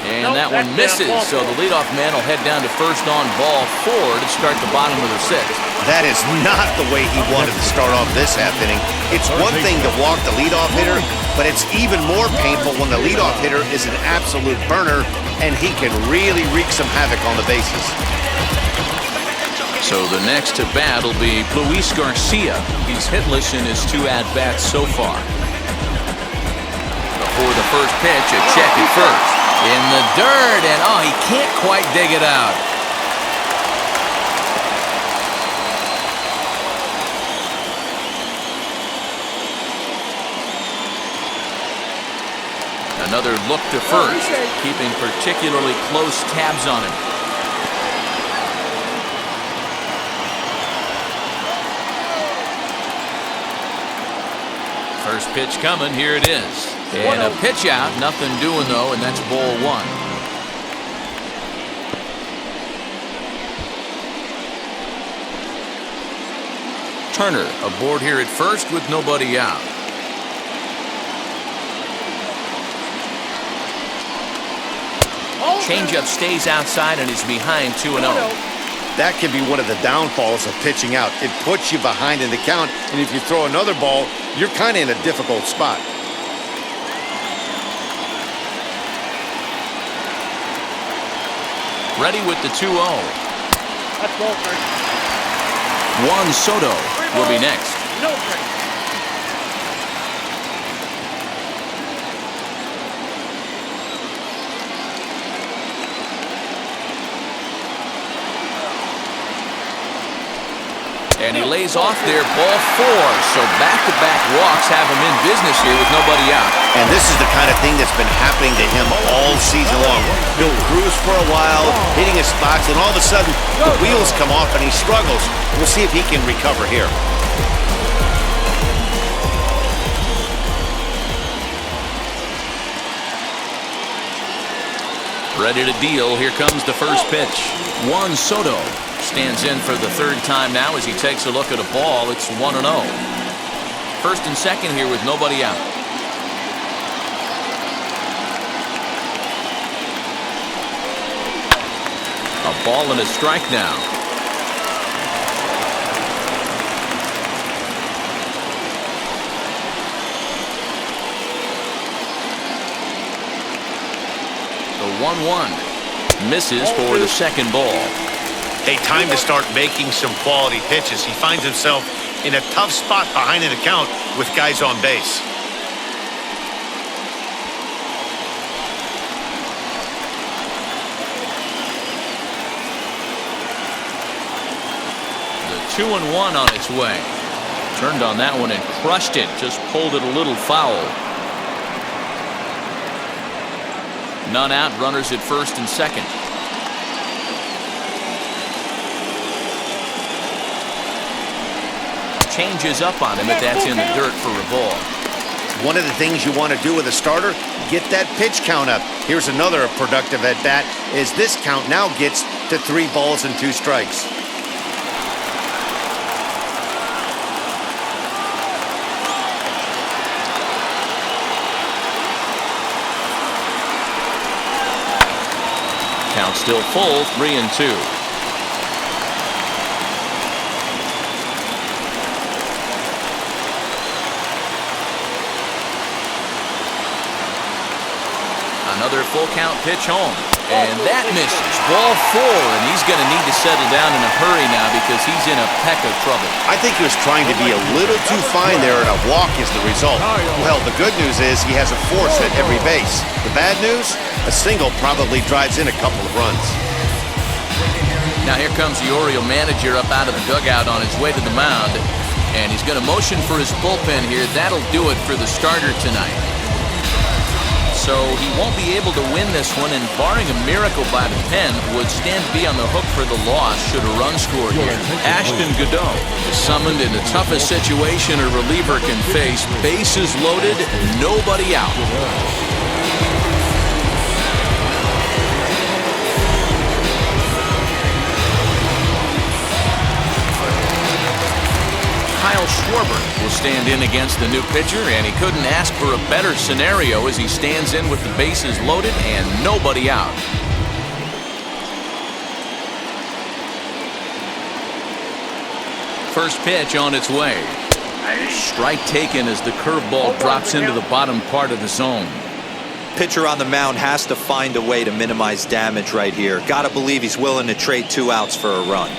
And that one misses, so the leadoff man will head down to first on ball 4 to start the bottom of the 6th. That is not the way he wanted to start off this half inning. It's one thing to walk the leadoff hitter, but it's even more painful when the leadoff hitter is an absolute burner and he can really wreak some havoc on the bases. So the next to bat will be Luis Garcia. He's hitless in his 2 at-bats so far. Before the first pitch, a check at first. In the dirt, and oh, he can't quite dig it out. Another look to first, keeping particularly close tabs on him. First pitch coming, here it is. And a pitch out, nothing doing though, and that's ball 1. Turner aboard here at first with nobody out. Changeup stays outside and is behind 2-0. That can be one of the downfalls of pitching out. It puts you behind in the count, and if you throw another ball, you're kind of in a difficult spot. Ready with the 2-0. That's ball 3. Juan Soto will be next. No break. And he lays off there, ball 4. So back-to-back walks have him in business here with nobody out. And this is the kind of thing that's been happening to him all season long. He'll cruise for a while, hitting his spots, and all of a sudden, the wheels come off and he struggles. We'll see if he can recover here. Ready to deal. Here comes the first pitch. Juan Soto stands in for the 3rd time now as he takes a look at a ball. It's 1-0. First and second here with nobody out. A ball and a strike now. The 1-1 misses for the second ball. Hey, time to start making some quality pitches. He finds himself in a tough spot behind an account with guys on base. 2-1 on its way. Turned on that one and crushed it. Just pulled it a little foul. None out. Runners at first and second. Changes up on him, but that's in the dirt for a ball. One of the things you want to do with a starter, get that pitch count up. Here's another productive at bat, is this count now gets to 3 balls and 2 strikes. Count still full, 3-2. Another full count pitch home. And that misses. Ball 4, and he's going to need to settle down in a hurry now because he's in a peck of trouble. I think he was trying to be a little too fine there, and a walk is the result. Well, the good news is he has a force at every base. The bad news? A single probably drives in a couple of runs. Now here comes the Oriole manager up out of the dugout on his way to the mound. And he's going to motion for his bullpen here. That'll do it for the starter tonight. So he won't be able to win this one, and barring a miracle by the pen, would stand to be on the hook for the loss should a run score here. Ashton Godot is summoned in the toughest situation a reliever can face. Bases loaded, nobody out. Kyle Schwarber will stand in against the new pitcher, and he couldn't ask for a better scenario as he stands in with the bases loaded and nobody out. First pitch on its way. Strike taken as the curveball drops into the bottom part of the zone. Pitcher on the mound has to find a way to minimize damage right here. Got to believe he's willing to trade 2 outs for a run.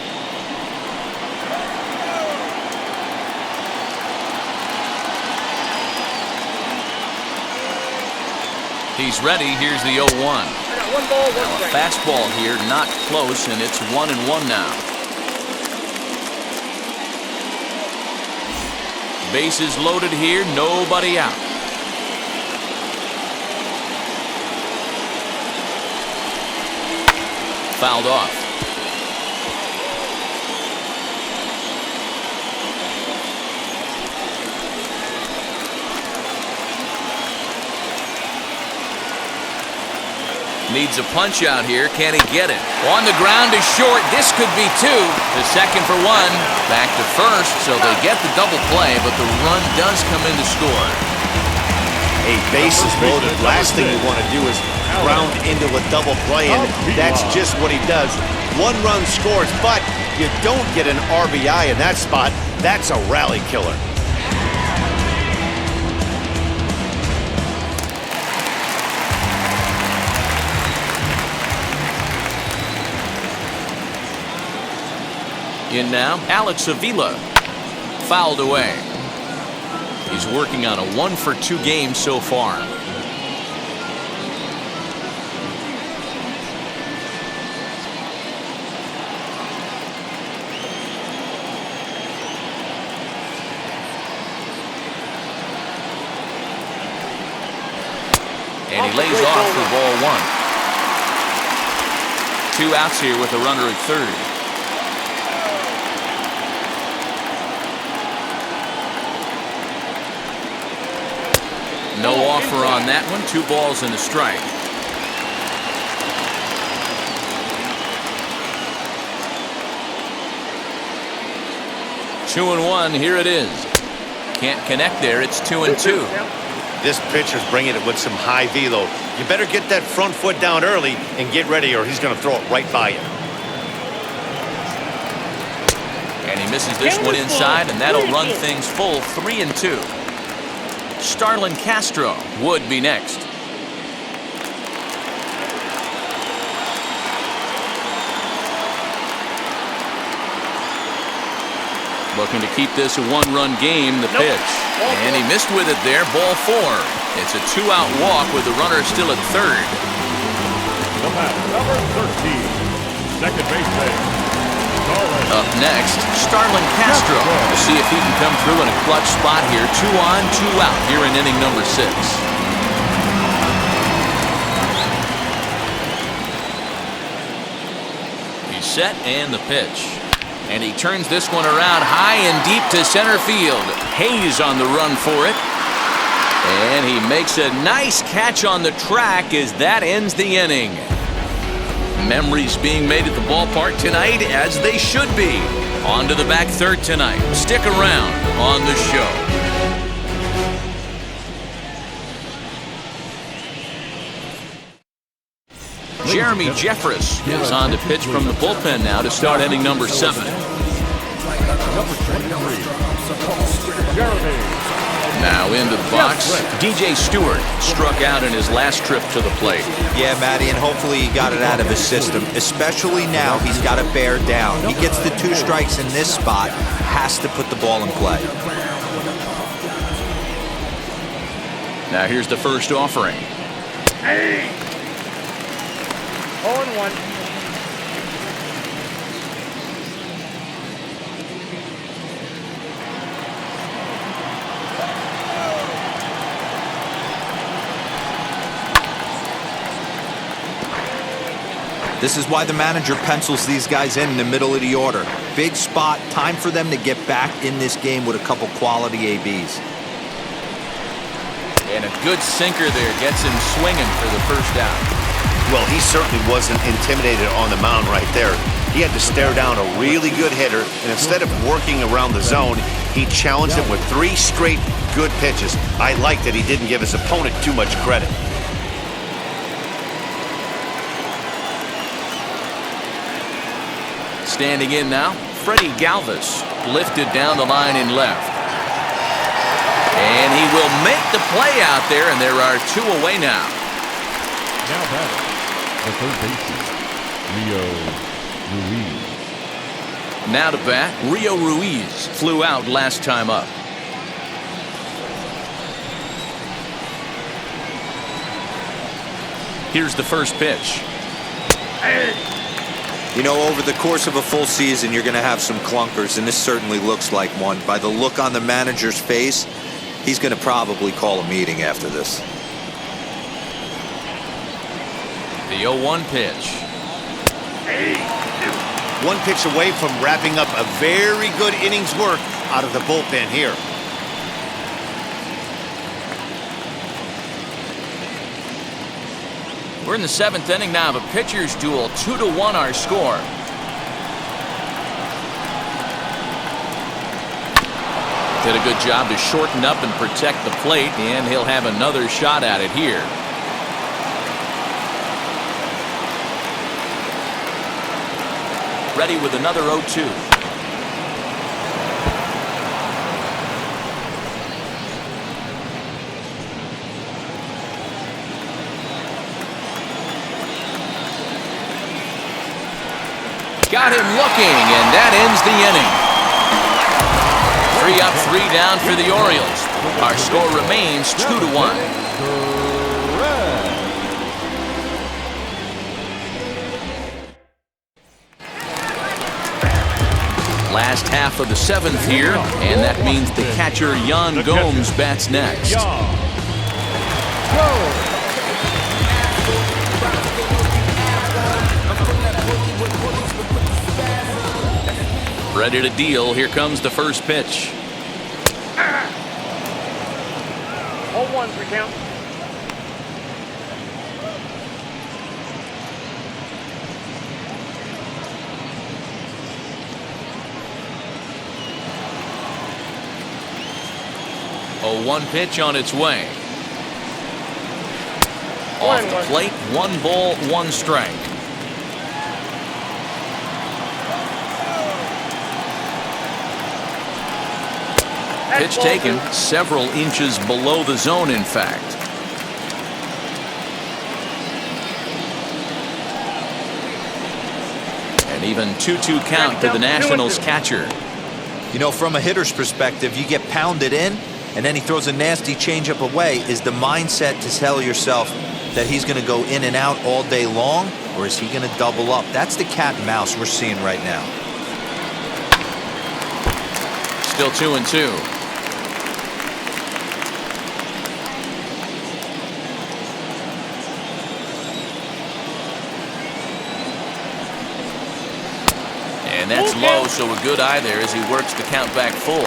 He's ready. Here's the 0-1. Now a fastball here, not close, and it's 1-1 now. Bases loaded here, nobody out. Fouled off. Needs a punch out here. Can he get it? On the ground is short. This could be 2. The second for 1. Back to first, so they get the double play, but the run does come in to score. A base is loaded. Last thing you want to do is ground into a double play, and that's just what he does. 1 run scores, but you don't get an RBI in that spot. That's a rally killer. In now, Alex Avila. Fouled away. He's working on a 1-for-2 game so far. And he lays off for ball 1. 2 outs here with a runner at third. No offer on that one. 2 balls and a strike. Two and 1. Here it is. Can't connect there. It's 2-2. This pitcher's bringing it with some high velo. You better get that front foot down early and get ready, or he's going to throw it right by you. And he misses this one inside, and that'll run things full. 3-2. Starlin Castro would be next. Looking to keep this a 1-run game, the pitch. And he missed with it there, ball 4. It's a 2-out walk with the runner still at third. The batter, number 13, second baseman, Up next, Starlin Castro. We'll see if he can come through in a clutch spot here. 2 on, 2 out here in inning number 6. He's set and the pitch. And he turns this one around high and deep to center field. Hayes on the run for it. And he makes a nice catch on the track as that ends the inning. Memories being made at the ballpark tonight, as they should be. On to the back third tonight. Stick around on the show. Jeremy Jeffress is on to pitch from the bullpen now to start inning number 7. Now into the box, DJ Stewart struck out in his last trip to the plate. Yeah, Matty, and hopefully he got it out of his system, especially now he's got to bear down. He gets the 2 strikes in this spot, has to put the ball in play. Now here's the first offering. Hey! 0-1. This is why the manager pencils these guys in the middle of the order. Big spot, time for them to get back in this game with a couple quality ABs. And a good sinker there gets him swinging for the first out. Well, he certainly wasn't intimidated on the mound right there. He had to stare down a really good hitter, and instead of working around the zone, he challenged him with 3 straight good pitches. I like that he didn't give his opponent too much credit. Standing in now, Freddie Galvis, lifted down the line in left. And he will make the play out there, and there are 2 away now. Now batting, the third baseman, Rio Ruiz. Now to bat, Rio Ruiz flew out last time up. Here's the first pitch. You know, over the course of a full season, you're going to have some clunkers, and this certainly looks like one. By the look on the manager's face, he's going to probably call a meeting after this. The 0-1 pitch. 1 pitch away from wrapping up a very good inning's work out of the bullpen here. We're in the 7th inning now of a pitcher's duel. 2-1 our score. Did a good job to shorten up and protect the plate, and he'll have another shot at it here. Ready with another 0-2. Got him looking, and that ends the inning. 3 up, 3 down for the Orioles. Our score remains 2-1. Last half of the 7th here, and that means the catcher Yan Gomes bats next. Ready to deal. Here comes the first pitch. 0-1 for count. A 1 pitch on its way. Off the plate, 1 ball, 1 strike. Pitch taken several inches below the zone, in fact. An even 2-2 count to the Nationals catcher. You know, from a hitter's perspective, you get pounded in, and then he throws a nasty changeup away. Is the mindset to tell yourself that he's going to go in and out all day long, or is he going to double up? That's the cat and mouse we're seeing right now. Still 2-2. And that's low, so a good eye there as he works the count back full.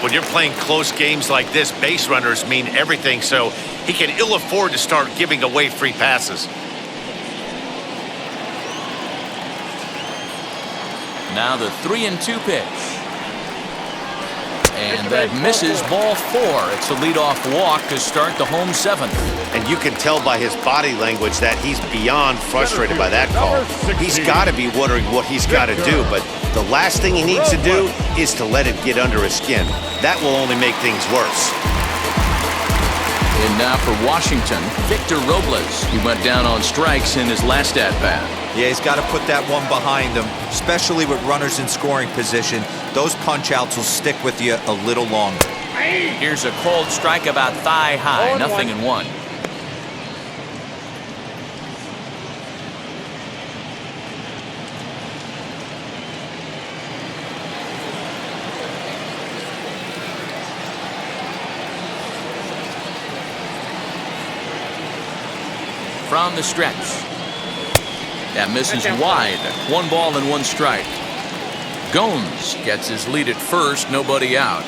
When you're playing close games like this, base runners mean everything, so he can ill afford to start giving away free passes. Now the 3-2 pitch. And that misses ball 4. It's a leadoff walk to start the home 7th. And you can tell by his body language that he's beyond frustrated by that call. He's got to be wondering what he's got to do, but the last thing he needs to do is to let it get under his skin. That will only make things worse. And now for Washington, Victor Robles. He went down on strikes in his last at-bat. Yeah, he's got to put that one behind him, especially with runners in scoring position. Those punch-outs will stick with you a little longer. Here's a cold strike about thigh high, 0-1. From the stretch. That misses wide. 1 ball and 1 strike. Gomes gets his lead at first, nobody out.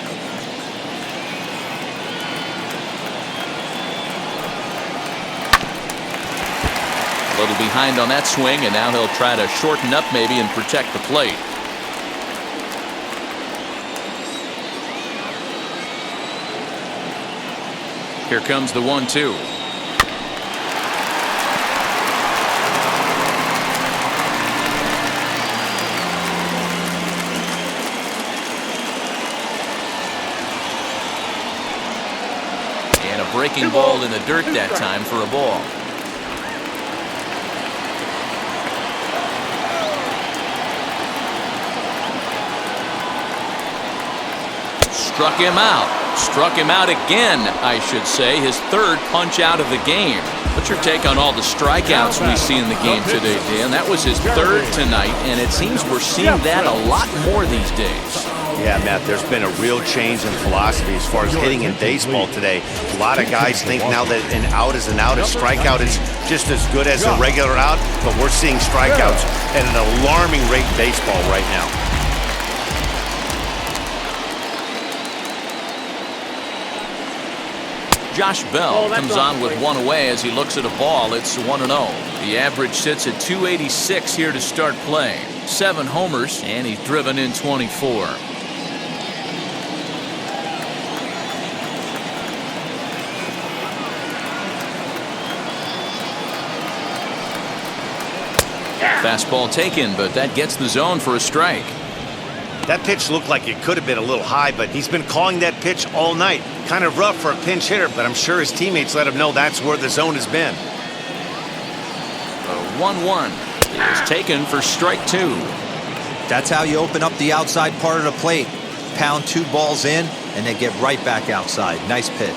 A little behind on that swing, and now he'll try to shorten up maybe and protect the plate. Here comes the 1-2. Breaking ball in the dirt that time for a ball. Struck him out. Struck him out again, I should say. His 3rd punch out of the game. What's your take on all the strikeouts we see in the game today, Dan? That was his 3rd tonight, and it seems we're seeing that a lot more these days. Yeah, Matt, there's been a real change in philosophy as far as hitting in baseball today. A lot of guys think now that an out is an out, a strikeout is just as good as a regular out, but we're seeing strikeouts at an alarming rate in baseball right now. Josh Bell comes on with 1 away as he looks at a ball. It's 1-0. The average sits at 286 here to start play. 7 homers, and he's driven in 24. Fastball taken, but that gets the zone for a strike. That pitch looked like it could have been a little high, but he's been calling that pitch all night. Kind of rough for a pinch hitter, but I'm sure his teammates let him know that's where the zone has been. 1-1 is taken for strike 2. That's how you open up the outside part of the plate. Pound 2 balls in, and then get right back outside. Nice pitch.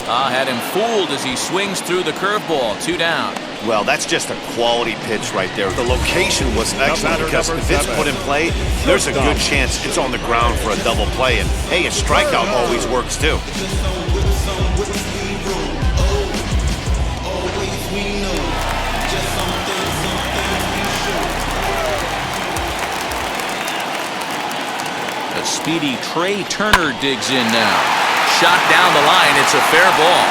Had him fooled as he swings through the curveball. 2 down. Well, that's just a quality pitch right there. The location was excellent because if it's put in play, there's a good chance it's on the ground for a double play. And, hey, a strikeout always works, too. The speedy Trey Turner digs in now. Shot down the line. It's a fair ball.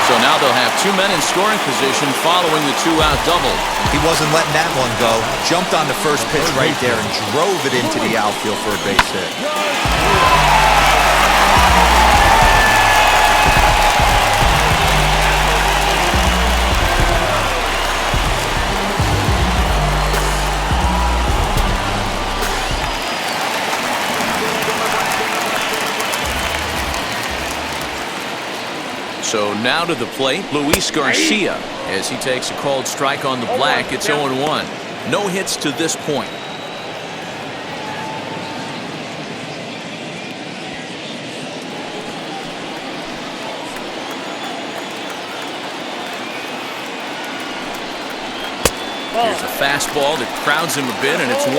So now they'll have 2 men in scoring position following the 2-out double. He wasn't letting that one go. Jumped on the first pitch right there and drove it into the outfield for a base hit. So now to the plate, Luis Garcia, as he takes a called strike on the black. It's 0-1. No hits to this point. Here's a fastball that crowds him a bit, and it's 1-1.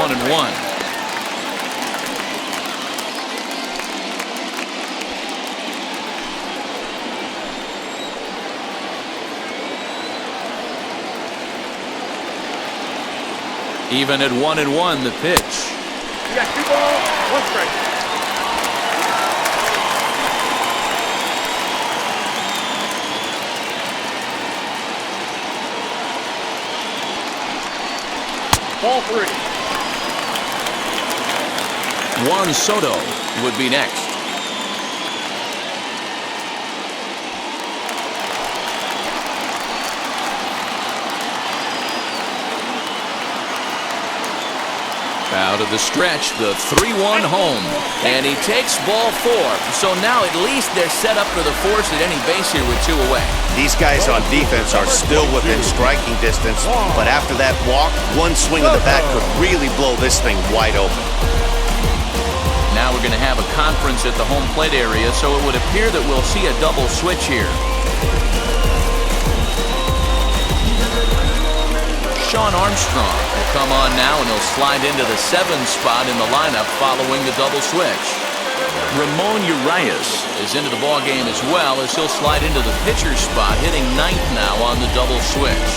Even at 1-1, the pitch. You got 2 balls, 1 strike. Ball 3. Juan Soto would be next. Out of the stretch, the 3-1 home, and he takes ball 4. So now at least they're set up for the force at any base here with 2 away. These guys on defense are still within striking distance, but after that walk, 1 swing of the bat could really blow this thing wide open. Now we're going to have a conference at the home plate area, so it would appear that we'll see a double switch here. Sean Armstrong will come on now, and he'll slide into the 7th spot in the lineup following the double switch. Ramon Urias is into the ballgame as well, as he'll slide into the pitcher's spot, hitting 9th now on the double switch.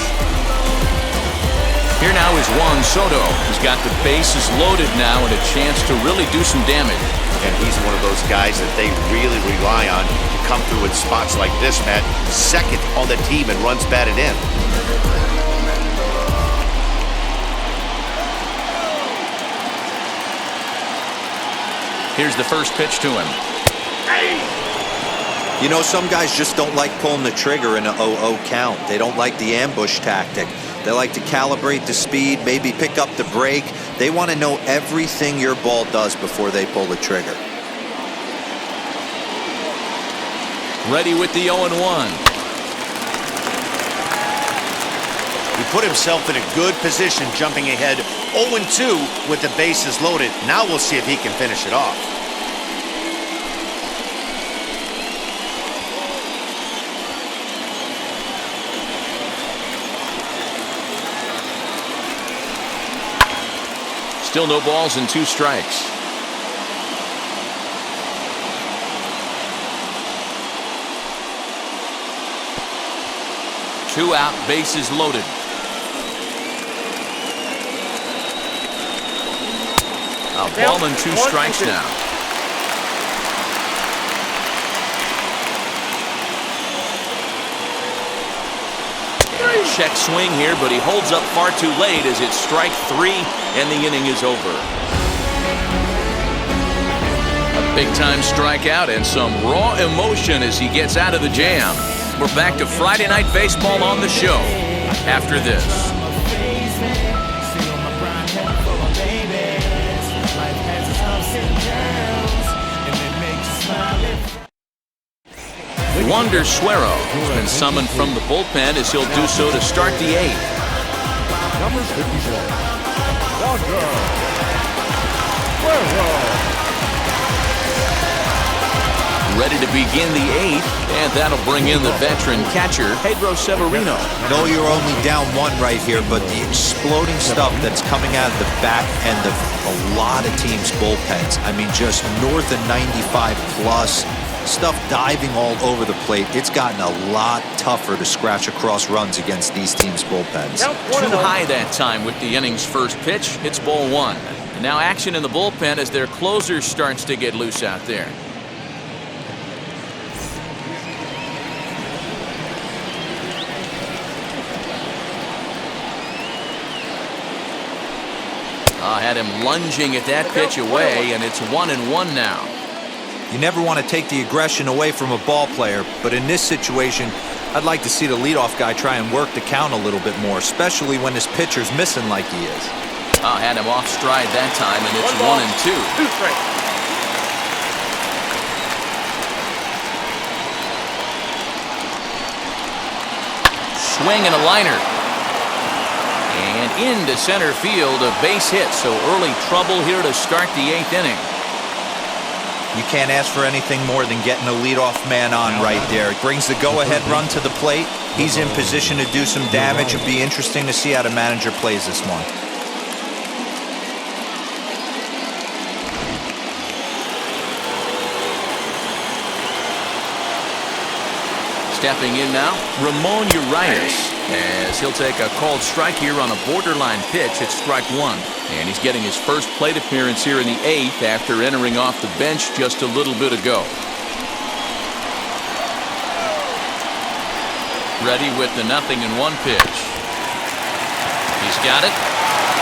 Here now is Juan Soto. He's got the bases loaded now and a chance to really do some damage. And he's one of those guys that they really rely on to come through in spots like this, Matt. 2nd on the team and runs batted in. Here's the first pitch to him. You know, some guys just don't like pulling the trigger in an 0-0 count. They don't like the ambush tactic. They like to calibrate the speed, maybe pick up the brake. They want to know everything your ball does before they pull the trigger. Ready with the 0-1. He put himself in a good position, jumping ahead 0-2 with the bases loaded. Now we'll see if he can finish it off. Still no balls and 2 strikes. Two out, bases loaded. A ball and 2 strikes now. Check swing here, but he holds up far too late as it's strike 3 and the inning is over. A big-time strikeout and some raw emotion as he gets out of the jam. We're back to Friday Night Baseball on the show after this. Wander Suero has been summoned from the bullpen as he'll do so to start the 8th. Number 54, Wander Suero. Ready to begin the 8th, and that'll bring in the veteran catcher, Pedro Severino. No, you're only down 1 right here, but the exploding stuff that's coming out of the back end of a lot of teams' bullpens. I mean, just north of 95 plus. Stuff diving all over the plate. It's gotten a lot tougher to scratch across runs against these teams' bullpens. Too high that time with the inning's first pitch. It's ball 1. And now action in the bullpen as their closer starts to get loose out there. Had him lunging at that pitch away, and it's 1-1 now. You never want to take the aggression away from a ball player, but in this situation, I'd like to see the leadoff guy try and work the count a little bit more, especially when his pitcher's missing like he is. Had him off stride that time, and it's 1-2. 2 strikes. Swing and a liner. And into center field, a base hit, so early trouble here to start the 8th inning. You can't ask for anything more than getting a leadoff man on right there. It brings the go-ahead run to the plate. He's in position to do some damage. It'll be interesting to see how the manager plays this one. Stepping in now, Ramon Urias, as he'll take a called strike here on a borderline pitch at strike one. And he's getting his first plate appearance here in the 8th after entering off the bench just a little bit ago. Ready with the 0-1 pitch. He's got it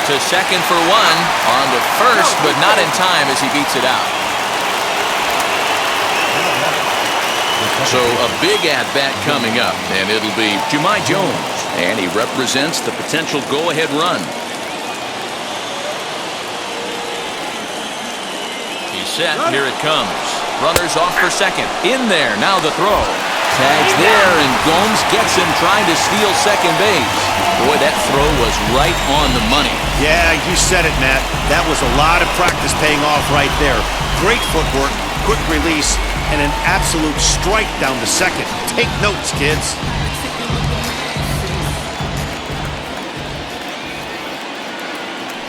to second for one, on to first, but not in time as he beats it out. So a big at-bat coming up, and it'll be Jahmai Jones, and he represents the potential go-ahead run. He's set, here it comes. Runners off for second, in there, now the throw. Tags there, and Gomes gets him trying to steal second base. Boy, that throw was right on the money. Yeah, you said it, Matt. That was a lot of practice paying off right there. Great footwork, quick release, and an absolute strike down to second. Take notes, kids.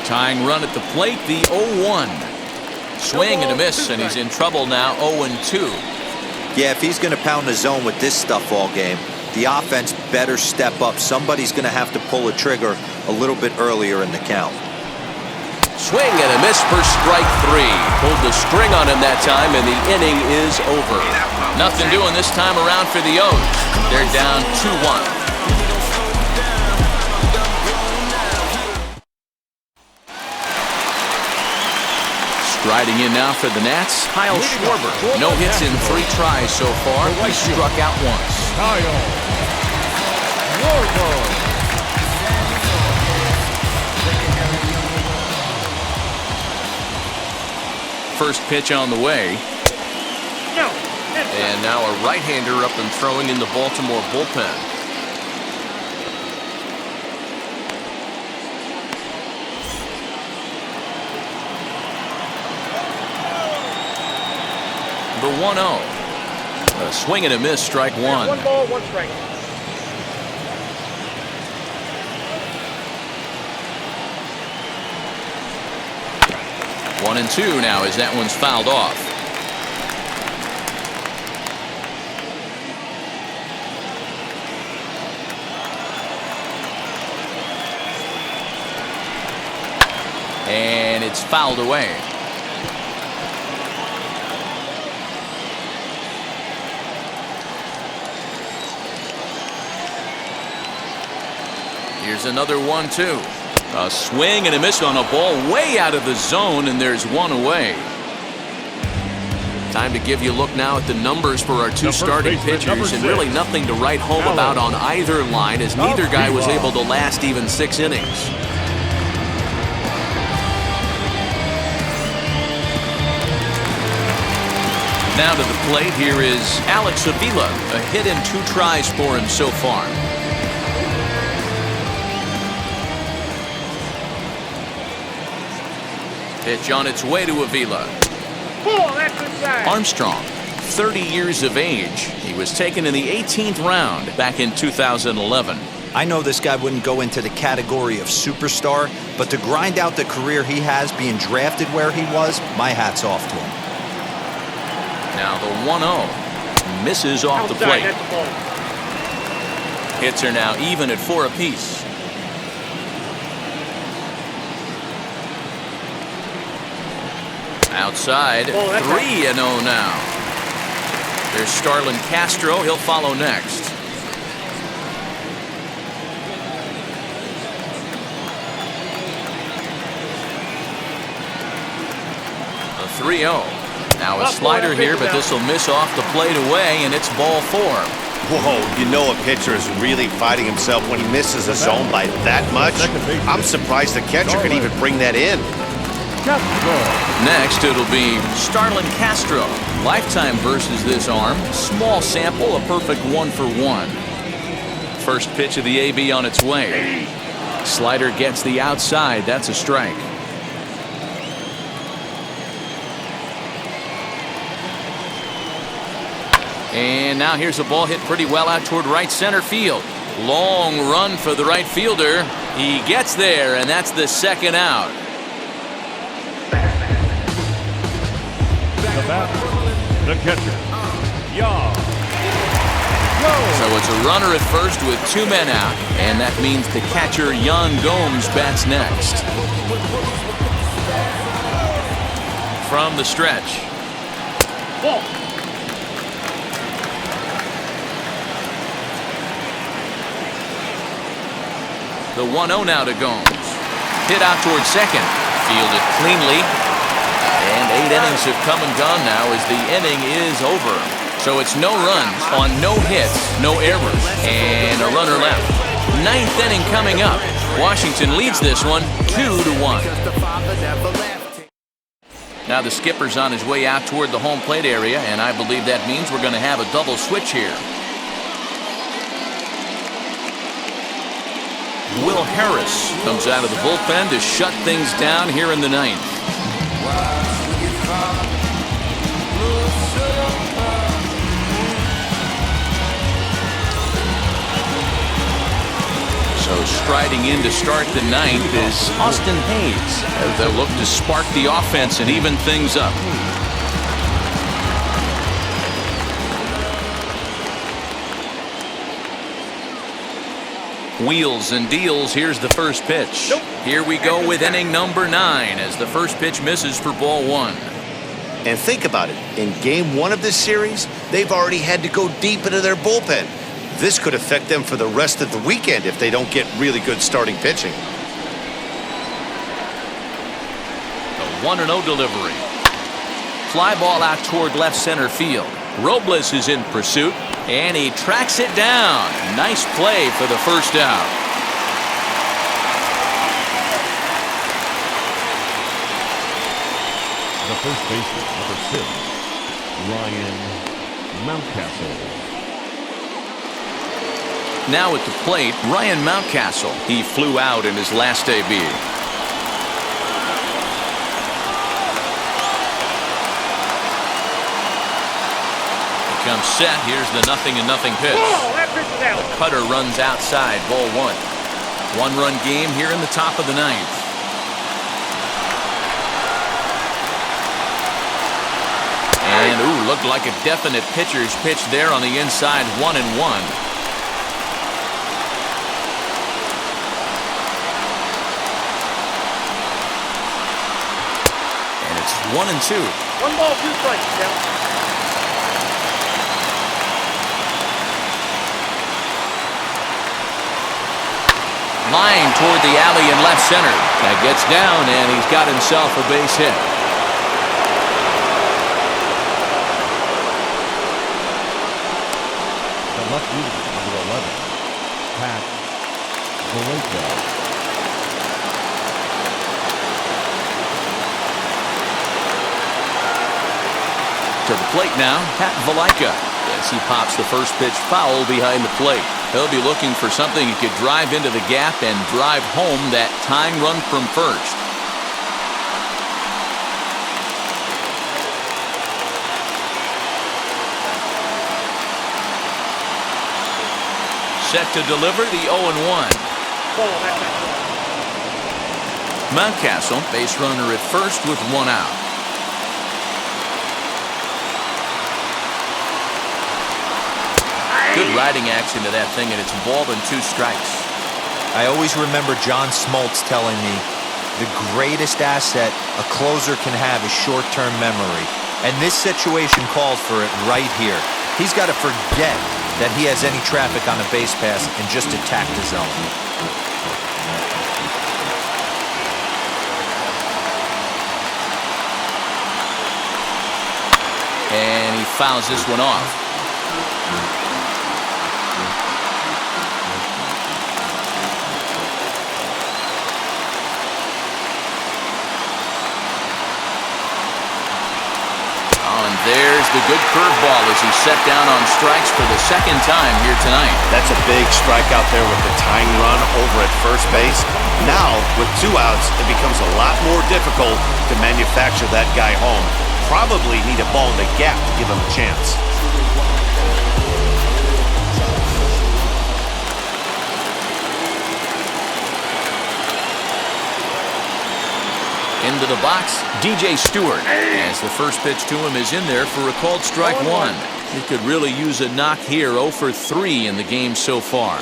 Tying run at the plate, the 0-1. Swing and a miss, and he's in trouble now, 0-2. Yeah, if he's going to pound the zone with this stuff all game, the offense better step up. Somebody's going to have to pull a trigger a little bit earlier in the count. Swing and a miss for strike three. Pulled the string on him that time, and the inning is over. Nothing doing this time around for the O's. They're down 2-1. Striding in now for the Nats, Kyle Schwarber. No hits in 3 tries so far. He struck out once. Kyle Schwarber. First pitch on the way. And now a right-hander up and throwing in the Baltimore bullpen. The 1-0. A swing and a miss, strike one. 1 ball, 1 strike. One and two now as that one's fouled off. And it's fouled away. Here's another 1-2. A swing and a miss on a ball way out of the zone, and there's one away. Time to give you a look now at the numbers for our two starting pitchers, and really nothing to write home about on either line, as neither guy was able to last even 6 innings. Now to the plate, here is Alex Avila. A hit in 2 tries for him so far. Pitch on its way to Avila. Armstrong, 30 years of age. He was taken in the 18th round back in 2011. I know this guy wouldn't go into the category of superstar, but to grind out the career he has being drafted where he was, my hat's off to him. Now the 1-0 misses off the plate. Hits are now even at 4 apiece. Outside, 3-0 now. There's Starlin Castro. He'll follow next. A 3-0. Now a slider here, but this will miss off the plate away, and it's ball 4. Whoa, you know a pitcher is really fighting himself when he misses a zone by that much. I'm surprised the catcher could even bring that in. Next, it'll be Starlin Castro. Lifetime versus this arm. Small sample, a perfect 1 for 1. First pitch of the AB on its way. Slider gets the outside. That's a strike. And now here's a ball hit pretty well out toward right center field. Long run for the right fielder. He gets there, and that's the second out. The batter, the catcher, Young. So it's a runner at first with 2 men out, and that means the catcher Yan Gomes bats next. From the stretch. Ball. The 1-0 now to Gomes. Hit out towards second. Fielded cleanly. And 8 innings have come and gone now as the inning is over. So it's no runs on no hits, no errors, and a runner left. 9th inning coming up. Washington leads this one 2-1. Now the skipper's on his way out toward the home plate area, and I believe that means we're going to have a double switch here. Will Harris comes out of the bullpen to shut things down here in the 9th. So striding in to start the 9th is Austin Hayes, as they'll look to spark the offense and even things up. Wheels and deals. Here's the first pitch. Here we go with inning number 9 as the first pitch misses for ball 1. And think about it. In game 1 of this series, they've already had to go deep into their bullpen. This could affect them for the rest of the weekend if they don't get really good starting pitching. The 1-0 delivery. Fly ball out toward left center field. Robles is in pursuit, and he tracks it down. Nice play for the first out. The first baseman, number 6, Ryan Mountcastle. Now at the plate, Ryan Mountcastle. He flew out in his last debut. Comes set. Here's the 0-0 pitch. The cutter runs outside. Ball 1. 1-run game here in the top of the 9th. And looked like a definite pitcher's pitch there on the inside. 1-1. And it's 1-2. 1 ball, 2 strikes, Cal. Line toward the alley in left center. That gets down, and he's got himself a base hit. The left fielder, number 11, Pat Valaika. To the plate now, Pat Valaika. As he pops the first pitch foul behind the plate. He'll be looking for something he could drive into the gap and drive home that tying run from first. Set to deliver the 0-1. Mountcastle, base runner at first with 1 out. Good riding action to that thing, and it's a ball and 2 strikes. I always remember John Smoltz telling me the greatest asset a closer can have is short-term memory. And this situation calls for it right here. He's got to forget that he has any traffic on a base pass and just attack the zone. And he fouls this one off. There's the good curveball as he's set down on strikes for the 2nd time here tonight. That's a big strikeout there with the tying run over at first base. Now, with 2 outs, it becomes a lot more difficult to manufacture that guy home. Probably need a ball in the gap to give him a chance. into the box, DJ Stewart. As the first pitch to him is in there for a called strike one. He could really use a knock here. 0 for 3 in the game so far.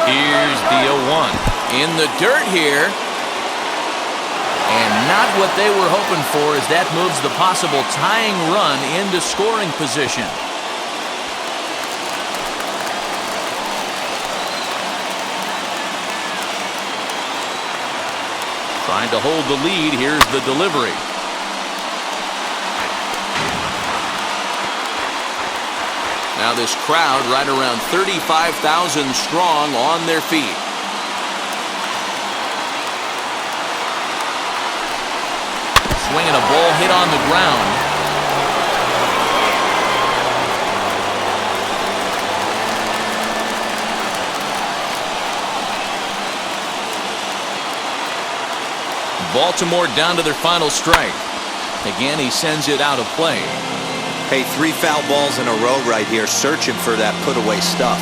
Here's the 0-1. In the dirt here. And not what they were hoping for, as that moves the possible tying run into scoring position. Trying to hold the lead. Here's the delivery. Now this crowd right around 35,000 strong on their feet. Swinging a ball hit on the ground. Baltimore down to their final strike. Again, he sends it out of play. Hey, 3 foul balls in a row right here, searching for that put-away stuff.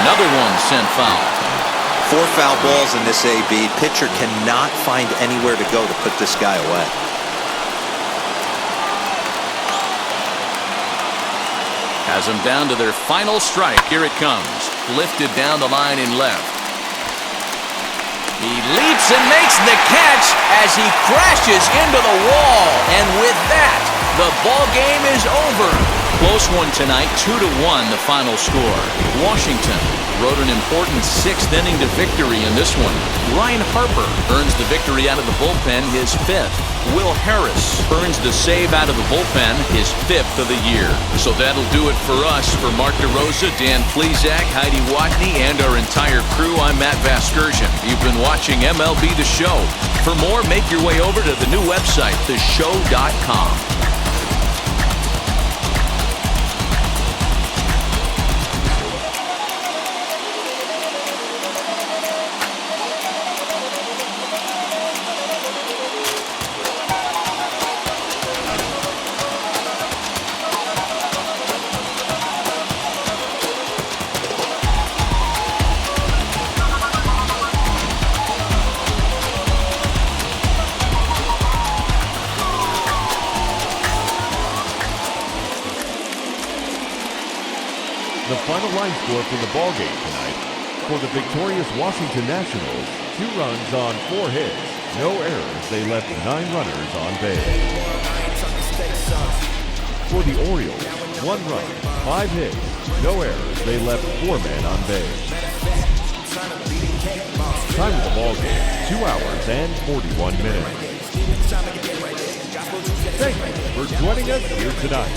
Another one sent foul. 4 foul balls in this AB. Pitcher cannot find anywhere to go to put this guy away. Has them down to their final strike. Here it comes. Lifted down the line in left. He leaps and makes the catch as he crashes into the wall. And with that, the ball game is over. Close one tonight, 2-1 the final score. Washington rode an important 6th inning to victory in this one. Ryan Harper earns the victory out of the bullpen, his 5th. Will Harris earns the save out of the bullpen, his 5th of the year. So that'll do it for us. For Mark DeRosa, Dan Plesac, Heidi Watney, and our entire crew, I'm Matt Vasgersian. You've been watching MLB The Show. For more, make your way over to the new website, theshow.com. The final line score for the ball game tonight. For the victorious Washington Nationals, 2 runs on 4 hits. No errors. They left 9 runners on base. For the Orioles, 1 run, 5 hits. No errors. They left 4 men on base. Time of the ball game, 2 hours and 41 minutes. Thank you for joining us here tonight.